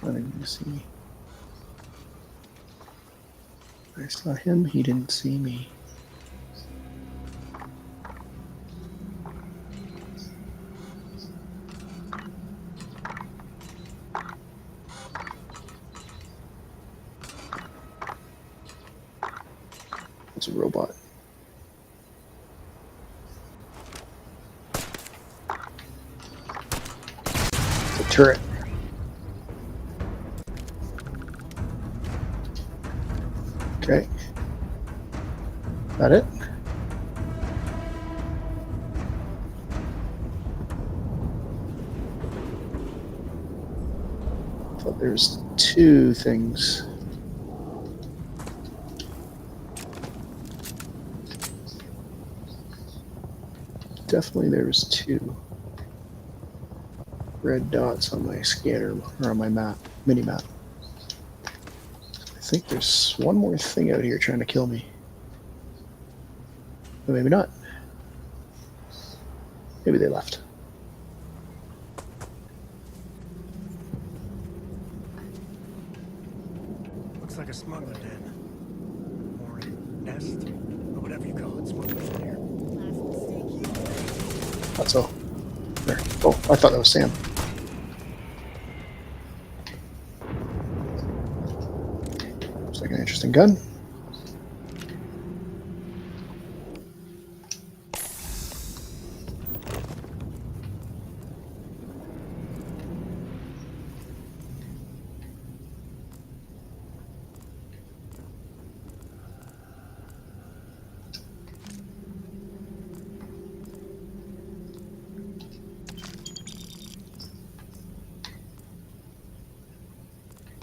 I didn't see me. I saw him, he didn't see me. It's a robot. It's a turret. Okay. Got it? Thought there's 2 things. Definitely there's 2 red dots on my scanner or on my map, mini map. I think there's one more thing out here trying to kill me. But maybe not. Maybe they left. Looks like a smuggler den. Or a nest, or whatever you call it. Smugglers in here. Thought so. There. Oh, I thought that was Sam. like an interesting gun.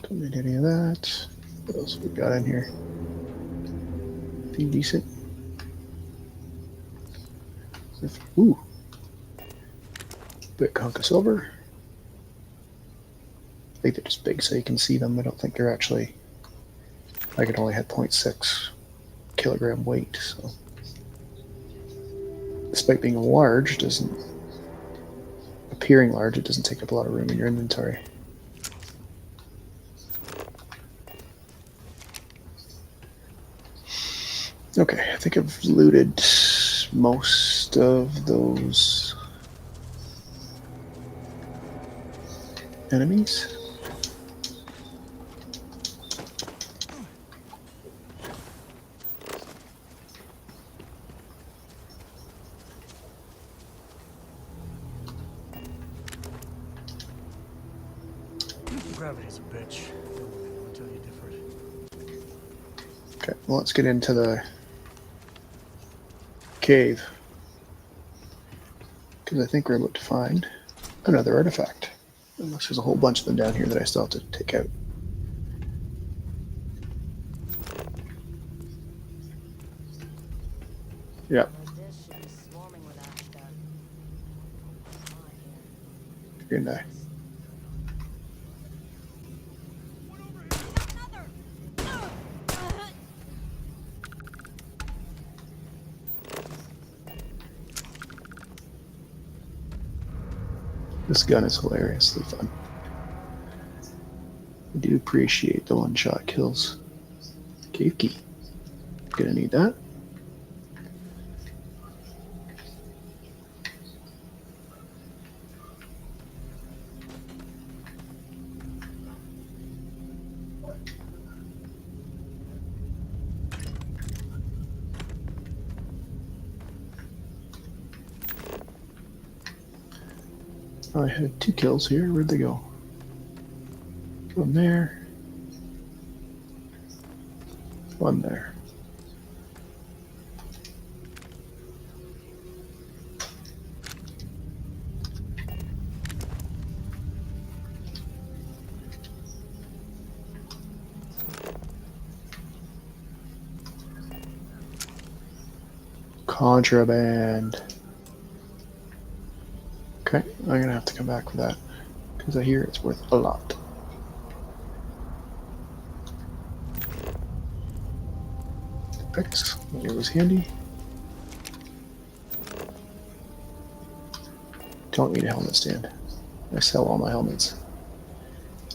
Don't need any of that. What else we got in here? Anything decent? Ooh. Big hunk of silver. I think they're just big so you can see them. I don't think they're actually... Like it only had 0.6 kilogram weight, so... Despite being large, doesn't... Appearing large, it doesn't take up a lot of room in your inventory. Okay, I think I've looted most of those enemies. Gravity's a bitch. I'll tell you different. Okay, well, let's get into the cave. Because I think we're about to find another artifact. Unless there's a whole bunch of them down here that I still have to take out. Yep. You're gonna die. This gun is hilariously fun. I do appreciate the one-shot kills. Cave key. Gonna need that. I had 2 kills here. Where'd they go? One there. One there. Contraband. Okay, I'm gonna have to come back for that because I hear it's worth a lot. Picks, it was handy. Don't need a helmet stand. I sell all my helmets.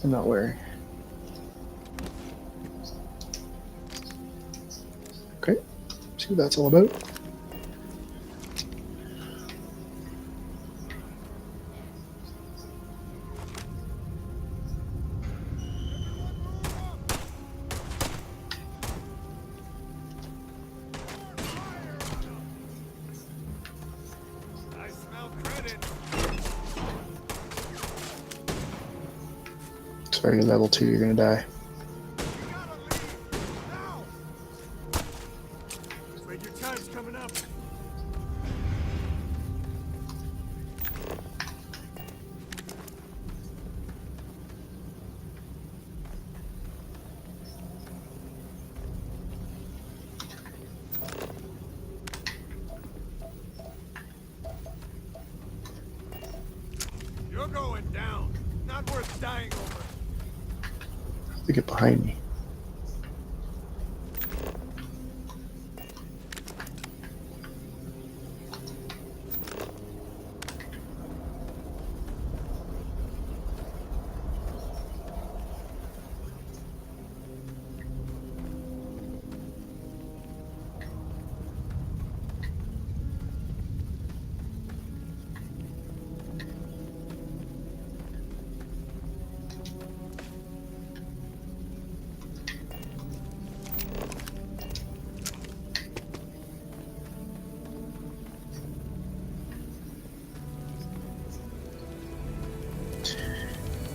I'm not wearing. Okay, see what that's all about. Sorry, level 2, you're gonna die. Afraid your time's coming up. You're going down. Not worth dying over. They get behind me.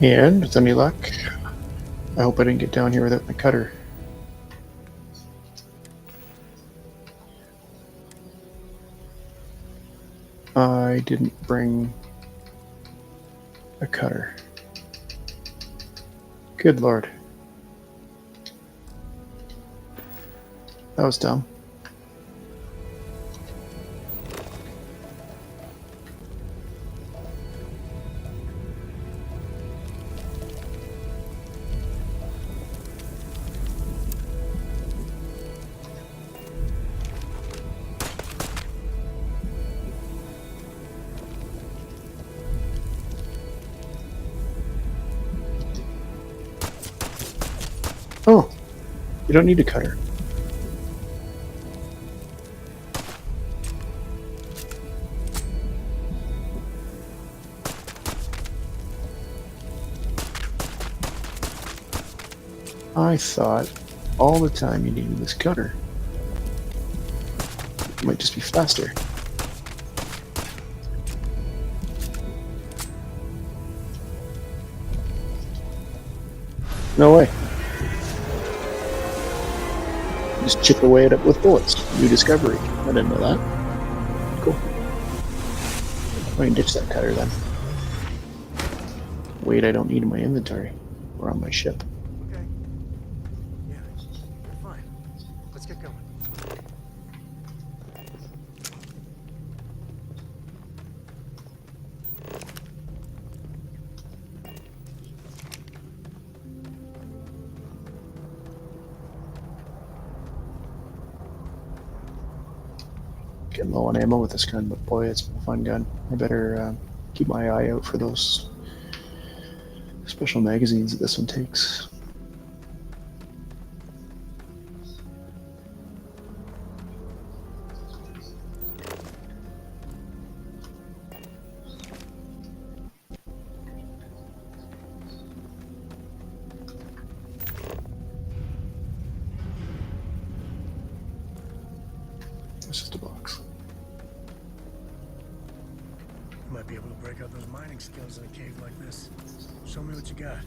And with any luck, I hope I didn't get down here without my cutter. I didn't bring a cutter. Good lord. That was dumb. Oh, you don't need a cutter. I thought all the time you needed this cutter. It might just be faster. No way. Just chip away at it with bullets. New discovery. I didn't know that. Cool. I can ditch that cutter then. Wait, I don't need in my inventory. Or on my ship. Okay. Yeah, you're fine. Let's get going. Getting low on ammo with this gun, but boy, it's a fun gun. I better keep my eye out for those special magazines that this one takes. It's just a box. You might be able to break out those mining skills in a cave like this. Show me what you got.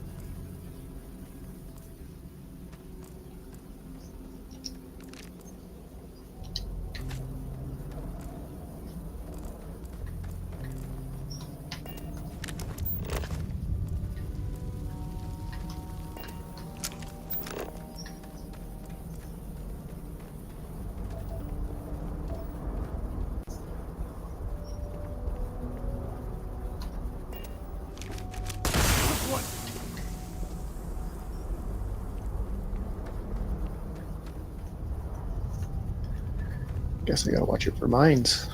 Guess I gotta watch it for mines.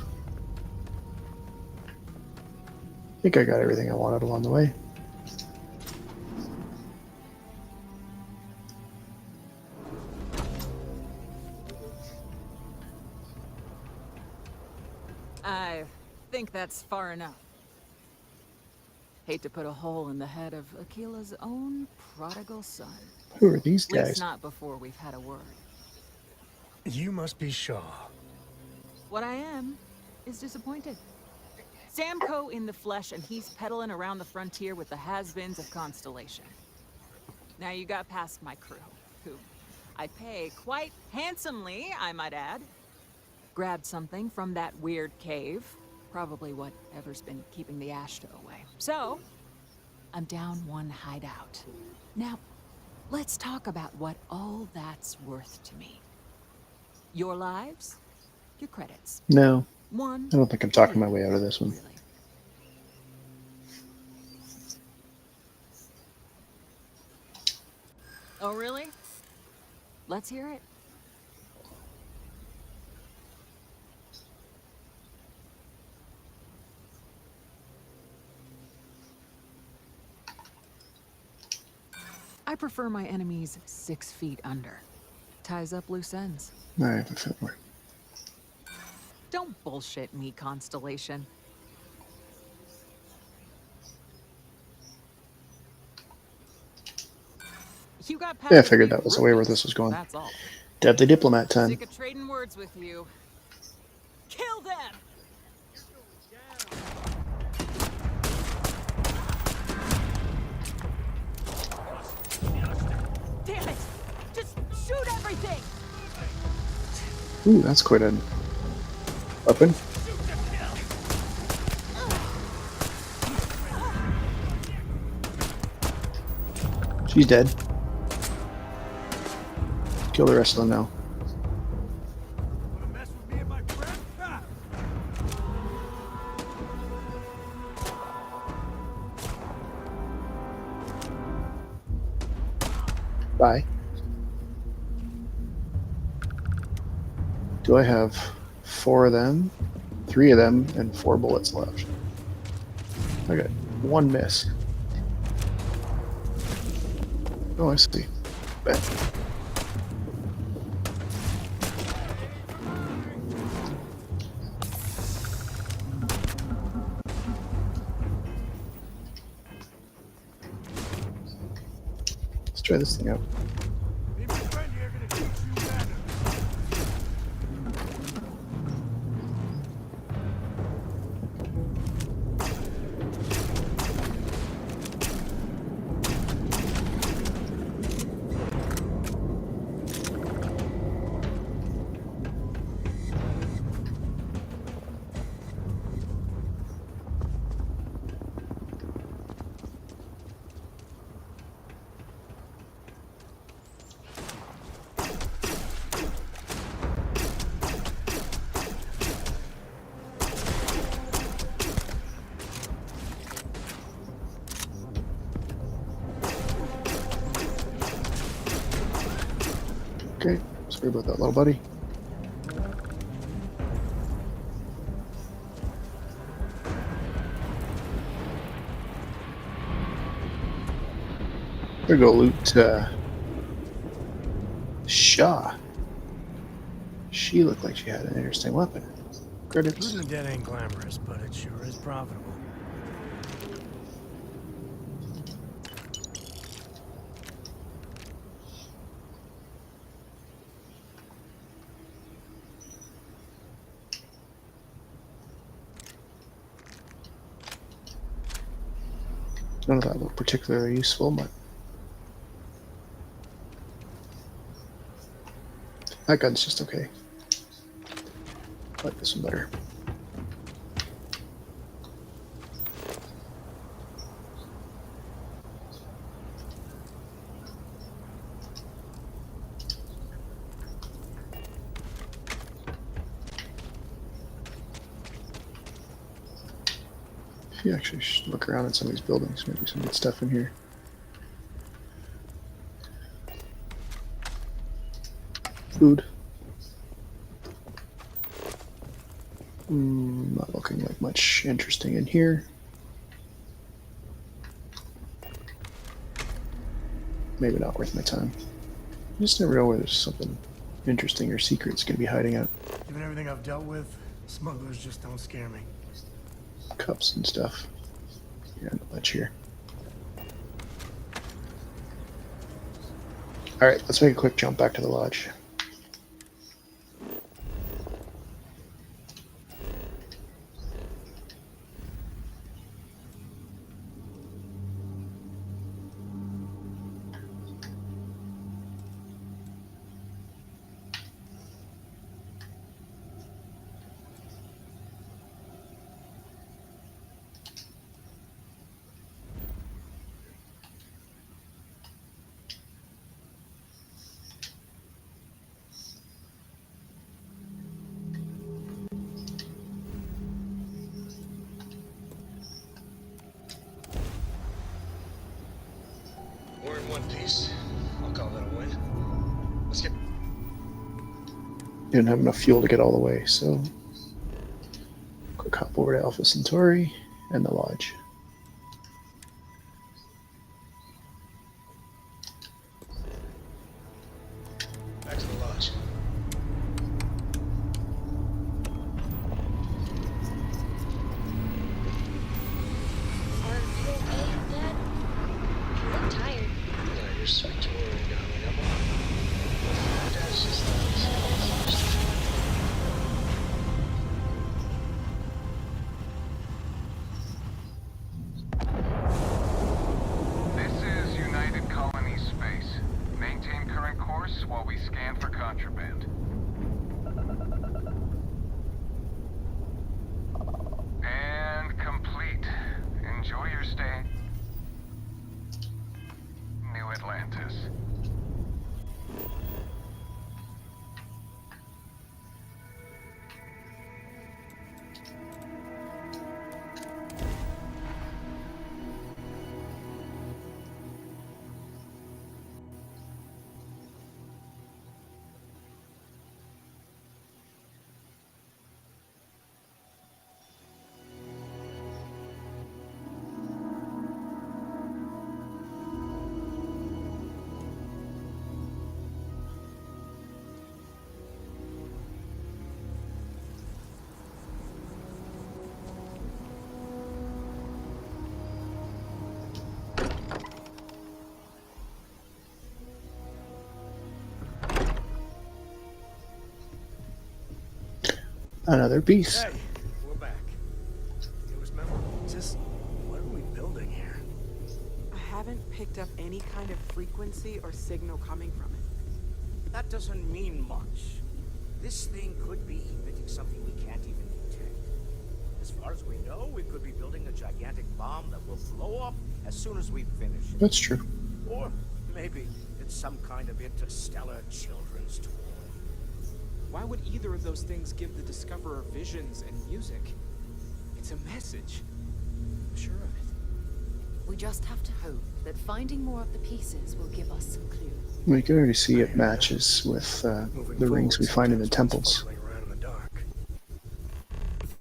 I think I got everything I wanted along the way. I think that's far enough. Hate to put a hole in the head of Akila's own prodigal son. Who are these At least guys? not before we've had a word. You must be Shaw. What I am is disappointed. Samco in the flesh, and he's peddling around the frontier with the has-beens of Constellation. Now you got past my crew, who I pay quite handsomely, I might add. Grabbed something from that weird cave. Probably whatever's been keeping the Ashta away. So, I'm down one hideout. Now, let's talk about what all that's worth to me. Your lives, your credits. No. One. I don't think I'm talking my way out of this one. Oh, really? Let's hear it. I prefer my enemies 6 feet under. Ties up loose ends. I have a fit more. Don't bullshit me, Constellation. You got Yeah, I figured that was the way where this was going. That's all. Deadly diplomat time. Sick of trading words with you. Kill them! Ooh, that's quite a weapon. She's dead. Kill the rest of them now. Bye. Do I have 4 of them, 3 of them, and 4 bullets left? I got 1 miss. Oh, I see. Bet. Let's try this thing out. Okay, sorry about that, little buddy. We're gonna go loot Shaw. She looked like she had an interesting weapon. Credits. Looting the dead ain't glamorous, but it sure is profitable. None of that looked particularly useful, but that gun's just okay. I like this one better. If you actually should look around at some of these buildings, maybe some good stuff in here. Food. Not looking like much interesting in here. Maybe not worth my time. You just never know where there's something interesting or secret's gonna be hiding out. Given everything I've dealt with, smugglers just don't scare me. Cups and stuff. Yeah, not much here. Alright, let's make a quick jump back to the lodge. We're in one piece. I'll call that a win. Let's get... Didn't have enough fuel to get all the way, so quick hop over to Alpha Centauri and the lodge. Back to the lodge. Are you okay, Dad? You look tired. Yeah, you're sweet to worry, darling. I'm on. Dad's just This is United Colony Space. Maintain current course while we scan for contraband. And complete. Enjoy your stay. New Atlantis. Another piece. Hey, we're back. It was memorable. Just what are we building here? I haven't picked up any kind of frequency or signal coming from it. That doesn't mean much. This thing could be emitting something we can't even detect. As far as we know, we could be building a gigantic bomb that will blow up as soon as we finish it. That's true. Or maybe it's some kind of interstellar children's toy. Why would either of those things give the Discoverer visions and music? It's a message. I'm sure of it. We just have to hope that finding more of the pieces will give us some clues. We can already see it matches with the rings we find in the temples.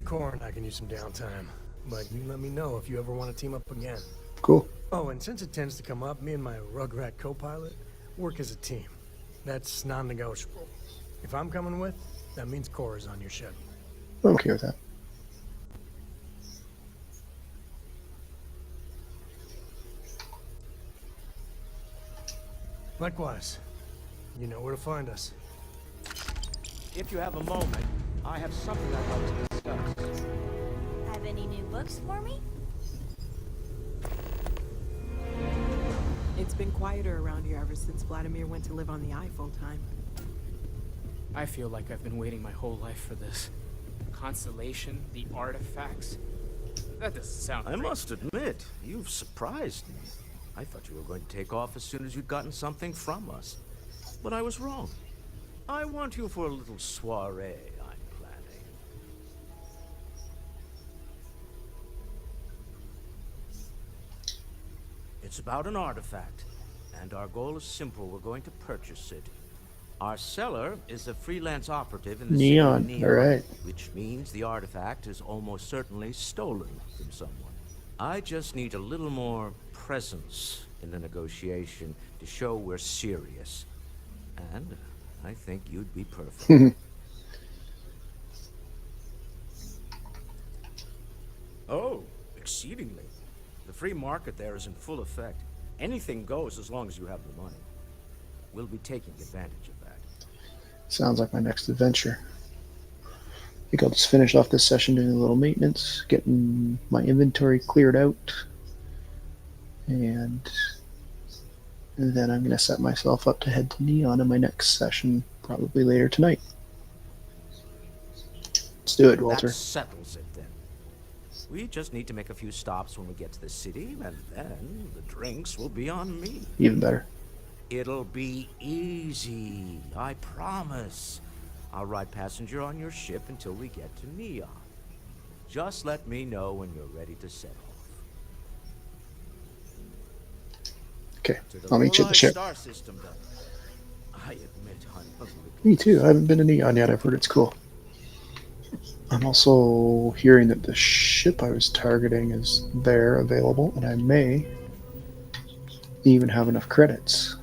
Core and I can use some downtime, but you let me know if you ever want to team up again. Cool. Oh, and since it tends to come up, me and my Rugrat co-pilot work as a team. That's non-negotiable. If I'm coming with, that means Core is on your ship. I'm okay with that. Likewise. You know where to find us. If you have a moment, I have something I'd like to discuss. Have any new books for me? It's been quieter around here ever since Vladimir went to live on the Eye full-time. I feel like I've been waiting my whole life for this. The constellation, the artifacts. That doesn't sound I great. must admit, you've surprised me. I thought you were going to take off as soon as you'd gotten something from us. But I was wrong. I want you for a little soiree I'm planning. It's about an artifact, and our goal is simple. We're going to purchase it. Our seller is a freelance operative in the city of Neon. All right. which means the artifact is almost certainly stolen from someone. I just need a little more presence in the negotiation to show we're serious. And I think you'd be perfect. Oh, exceedingly. The free market there is in full effect. Anything goes as long as you have the money. We'll be taking advantage of that. Sounds like my next adventure. I think I'll just finish off this session doing a little maintenance, getting my inventory cleared out, and then I'm going to set myself up to head to Neon in my next session, probably later tonight. Let's do it, Walter. That settles it then. We just need to make a few stops when we get to the city, and then the drinks will be on me. Even better. It'll be easy, I promise. I'll ride passenger on your ship until we get to Neon. Just let me know when you're ready to set off. Okay, I'll meet you at the ship. Star system, though. I admit, I'm Me too. I haven't been to Neon yet. I've heard it's cool. I'm also hearing that the ship I was targeting is there, available, and I may even have enough credits.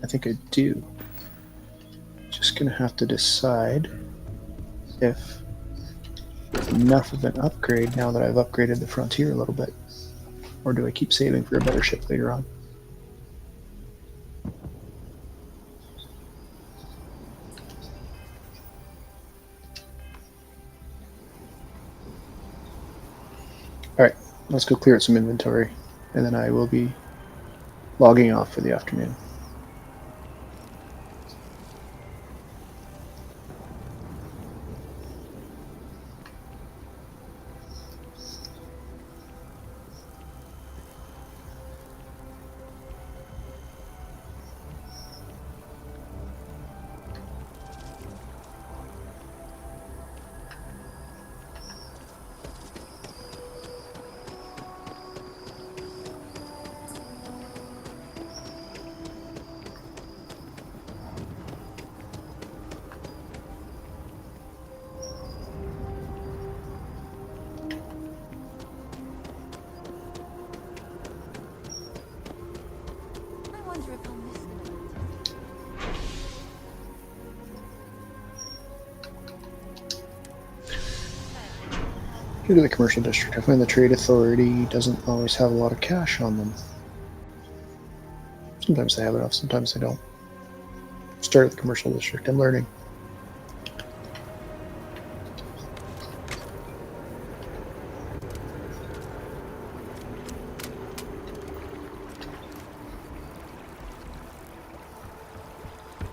I think I do. Just gonna have to decide if enough of an upgrade now that I've upgraded the Frontier a little bit, or do I keep saving for a better ship later on? Alright, let's go clear out some inventory, and then I will be logging off for the afternoon. Go to the commercial district. I find the trade authority doesn't always have a lot of cash on them. Sometimes they have enough, sometimes they don't. Start at the commercial district. I'm learning.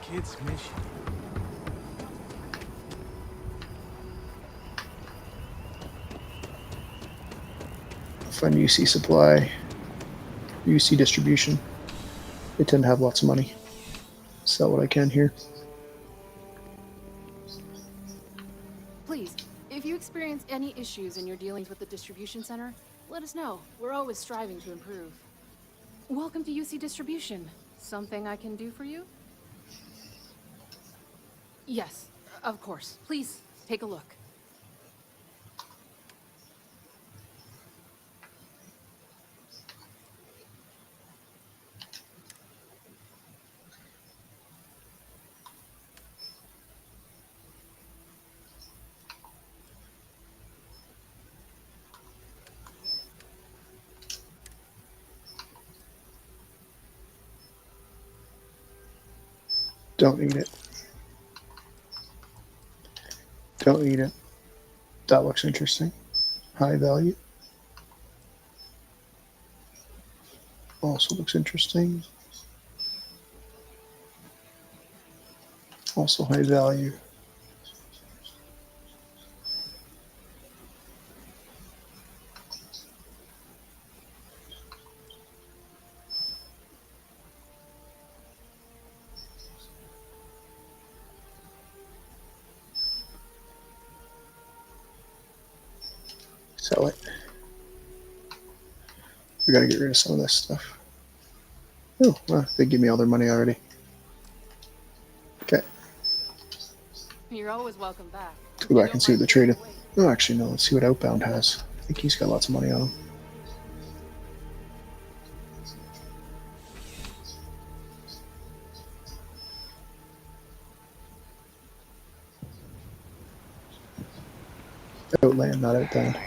Kids miss you. Find UC supply, UC distribution. They tend to have lots of money. Sell what I can here. Please, if you experience any issues in your dealings with the distribution center, let us know. We're always striving to improve. Welcome to UC Distribution. Something I can do for you? Yes, of course. Please, take a look. Don't need it. Don't need it. That looks interesting. High value. Also looks interesting. Also high value. Sell it. We gotta get rid of some of this stuff. Oh, well, they give me all their money already. Okay, You're always welcome back. go back and see what the trade. Oh, actually, no. Let's see what Outbound has. I think he's got lots of money on him. Outland, not Outbound.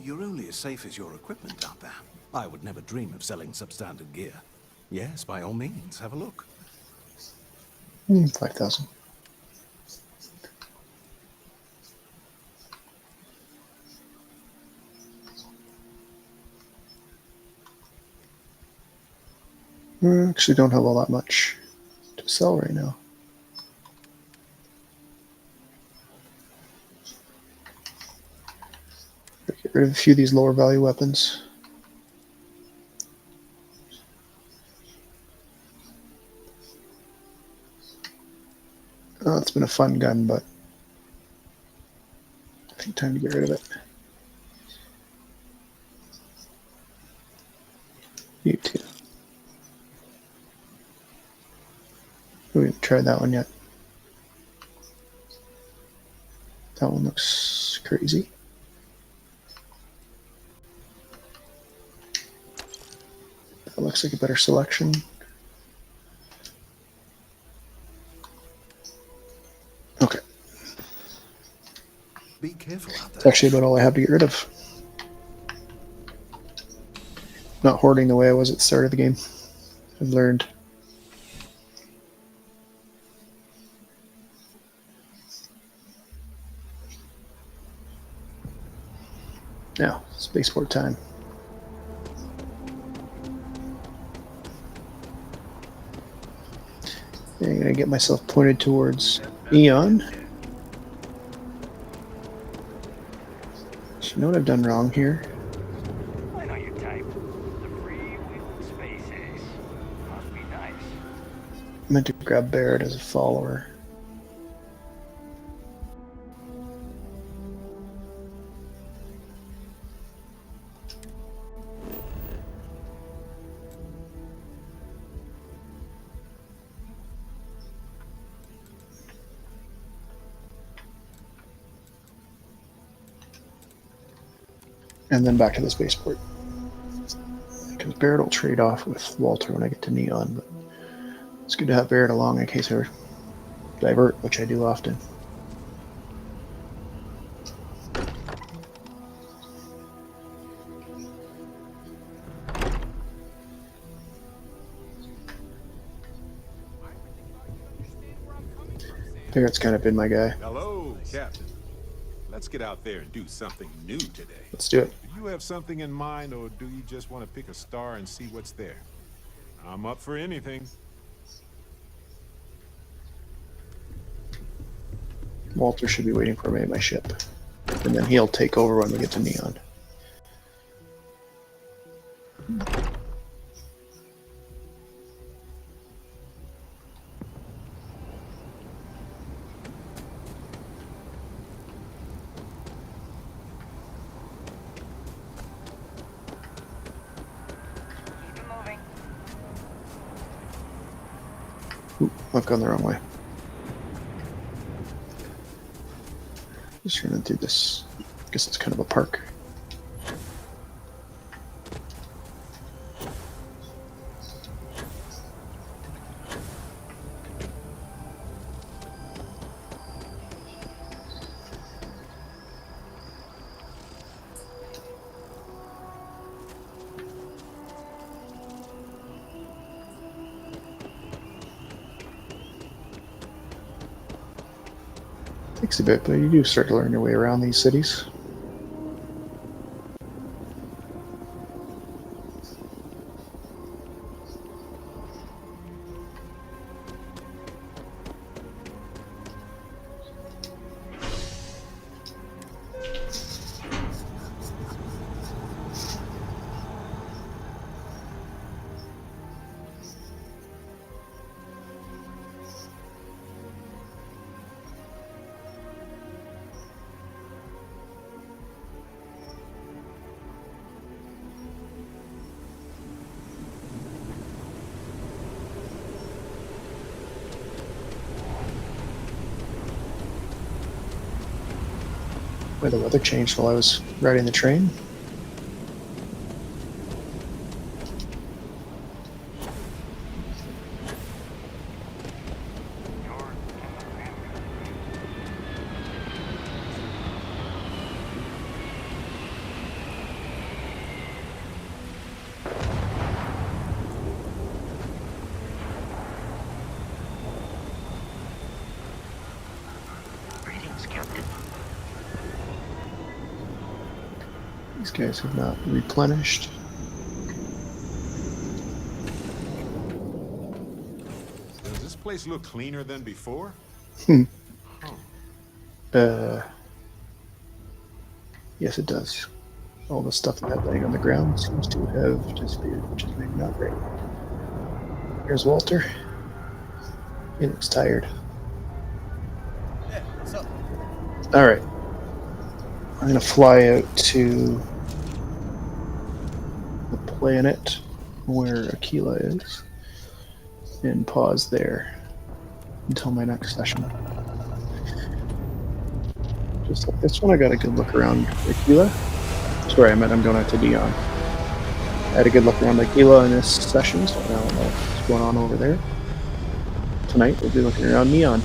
You're only as safe as your equipment out there. I would never dream of selling substandard gear. Yes, by all means, have a look. 5,000. I actually don't have all that much to sell right now. Get rid of a few of these lower value weapons. Oh, it's been a fun gun, but I think time to get rid of it. You too. We haven't tried that one yet. That one looks crazy. That looks like a better selection. Okay. Be careful out there. That's actually about all I have to get rid of. Not hoarding the way I was at the start of the game. I've learned. Now, spaceport time. I'm gonna get myself pointed towards Eon. So you know what I've done wrong here? I know your type. The free-wheeling space ace. Must be nice. I meant to grab Barrett as a follower. And then back to the spaceport. Barrett will trade off with Walter when I get to Neon, but it's good to have Barrett along in case I divert, which I do often. Barrett's kind of been my guy. Hello, Captain. Let's get out there and do something new today. Let's do it. Do you have something in mind, or do you just want to pick a star and see what's there? I'm up for anything. Walter should be waiting for me at my ship. And then he'll take over when we get to Neon. Ooh, I've gone the wrong way. Just running through this. I guess it's kind of a park. Takes a bit, but you do start to learn your way around these cities. Where the weather changed while I was riding the train. These guys have not replenished. Does this place look cleaner than before? Yes, it does. All the stuff that laying on the ground seems to have disappeared, which is maybe not great. Here's Walter. He looks tired. Yeah, what's up? Alright. I'm gonna fly out to the planet where Akila is and pause there until my next session. Just like this one, I got a good look around Akila. Sorry, I meant I'm going out to Dion. I had a good look around Akila in this session, so I don't know what's going on over there. Tonight, we'll be looking around Neon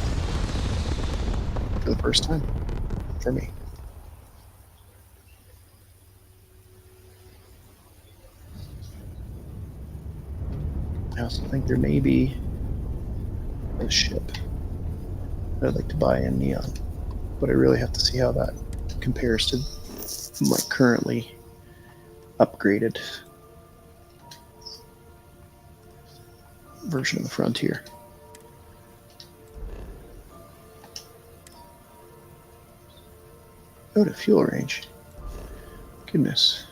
for the first time for me. I also think there may be a ship that I'd like to buy in Neon, but I really have to see how that compares to my currently upgraded version of the Frontier. Out of fuel range. Goodness.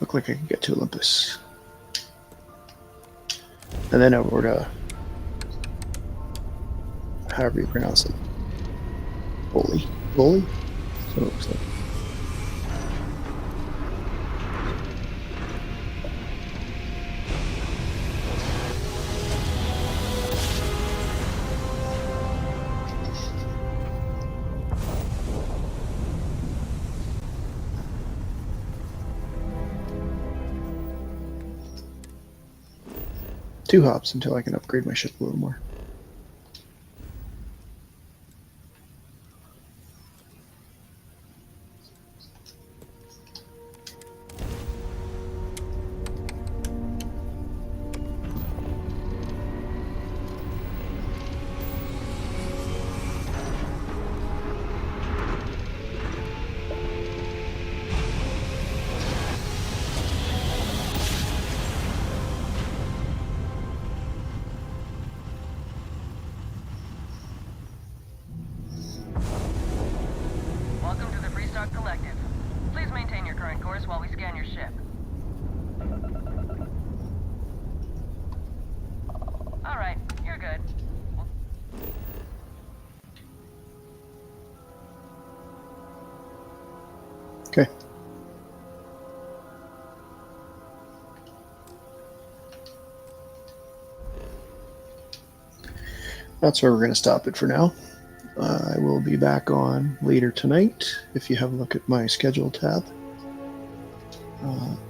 Look like I could get to Olympus. And then over to, however you pronounce it, Boli? Boli? That's what it looks like. 2 hops until I can upgrade my ship a little more. Welcome to the Freestar Collective. Please maintain your current course while we scan your ship. All right, you're good. Okay. That's where we're going to stop it for now. I will be back on later tonight. If you have a look at my schedule tab,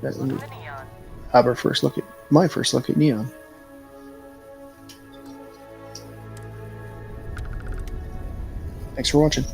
that will have our first look at my first look at Neon. Thanks for watching.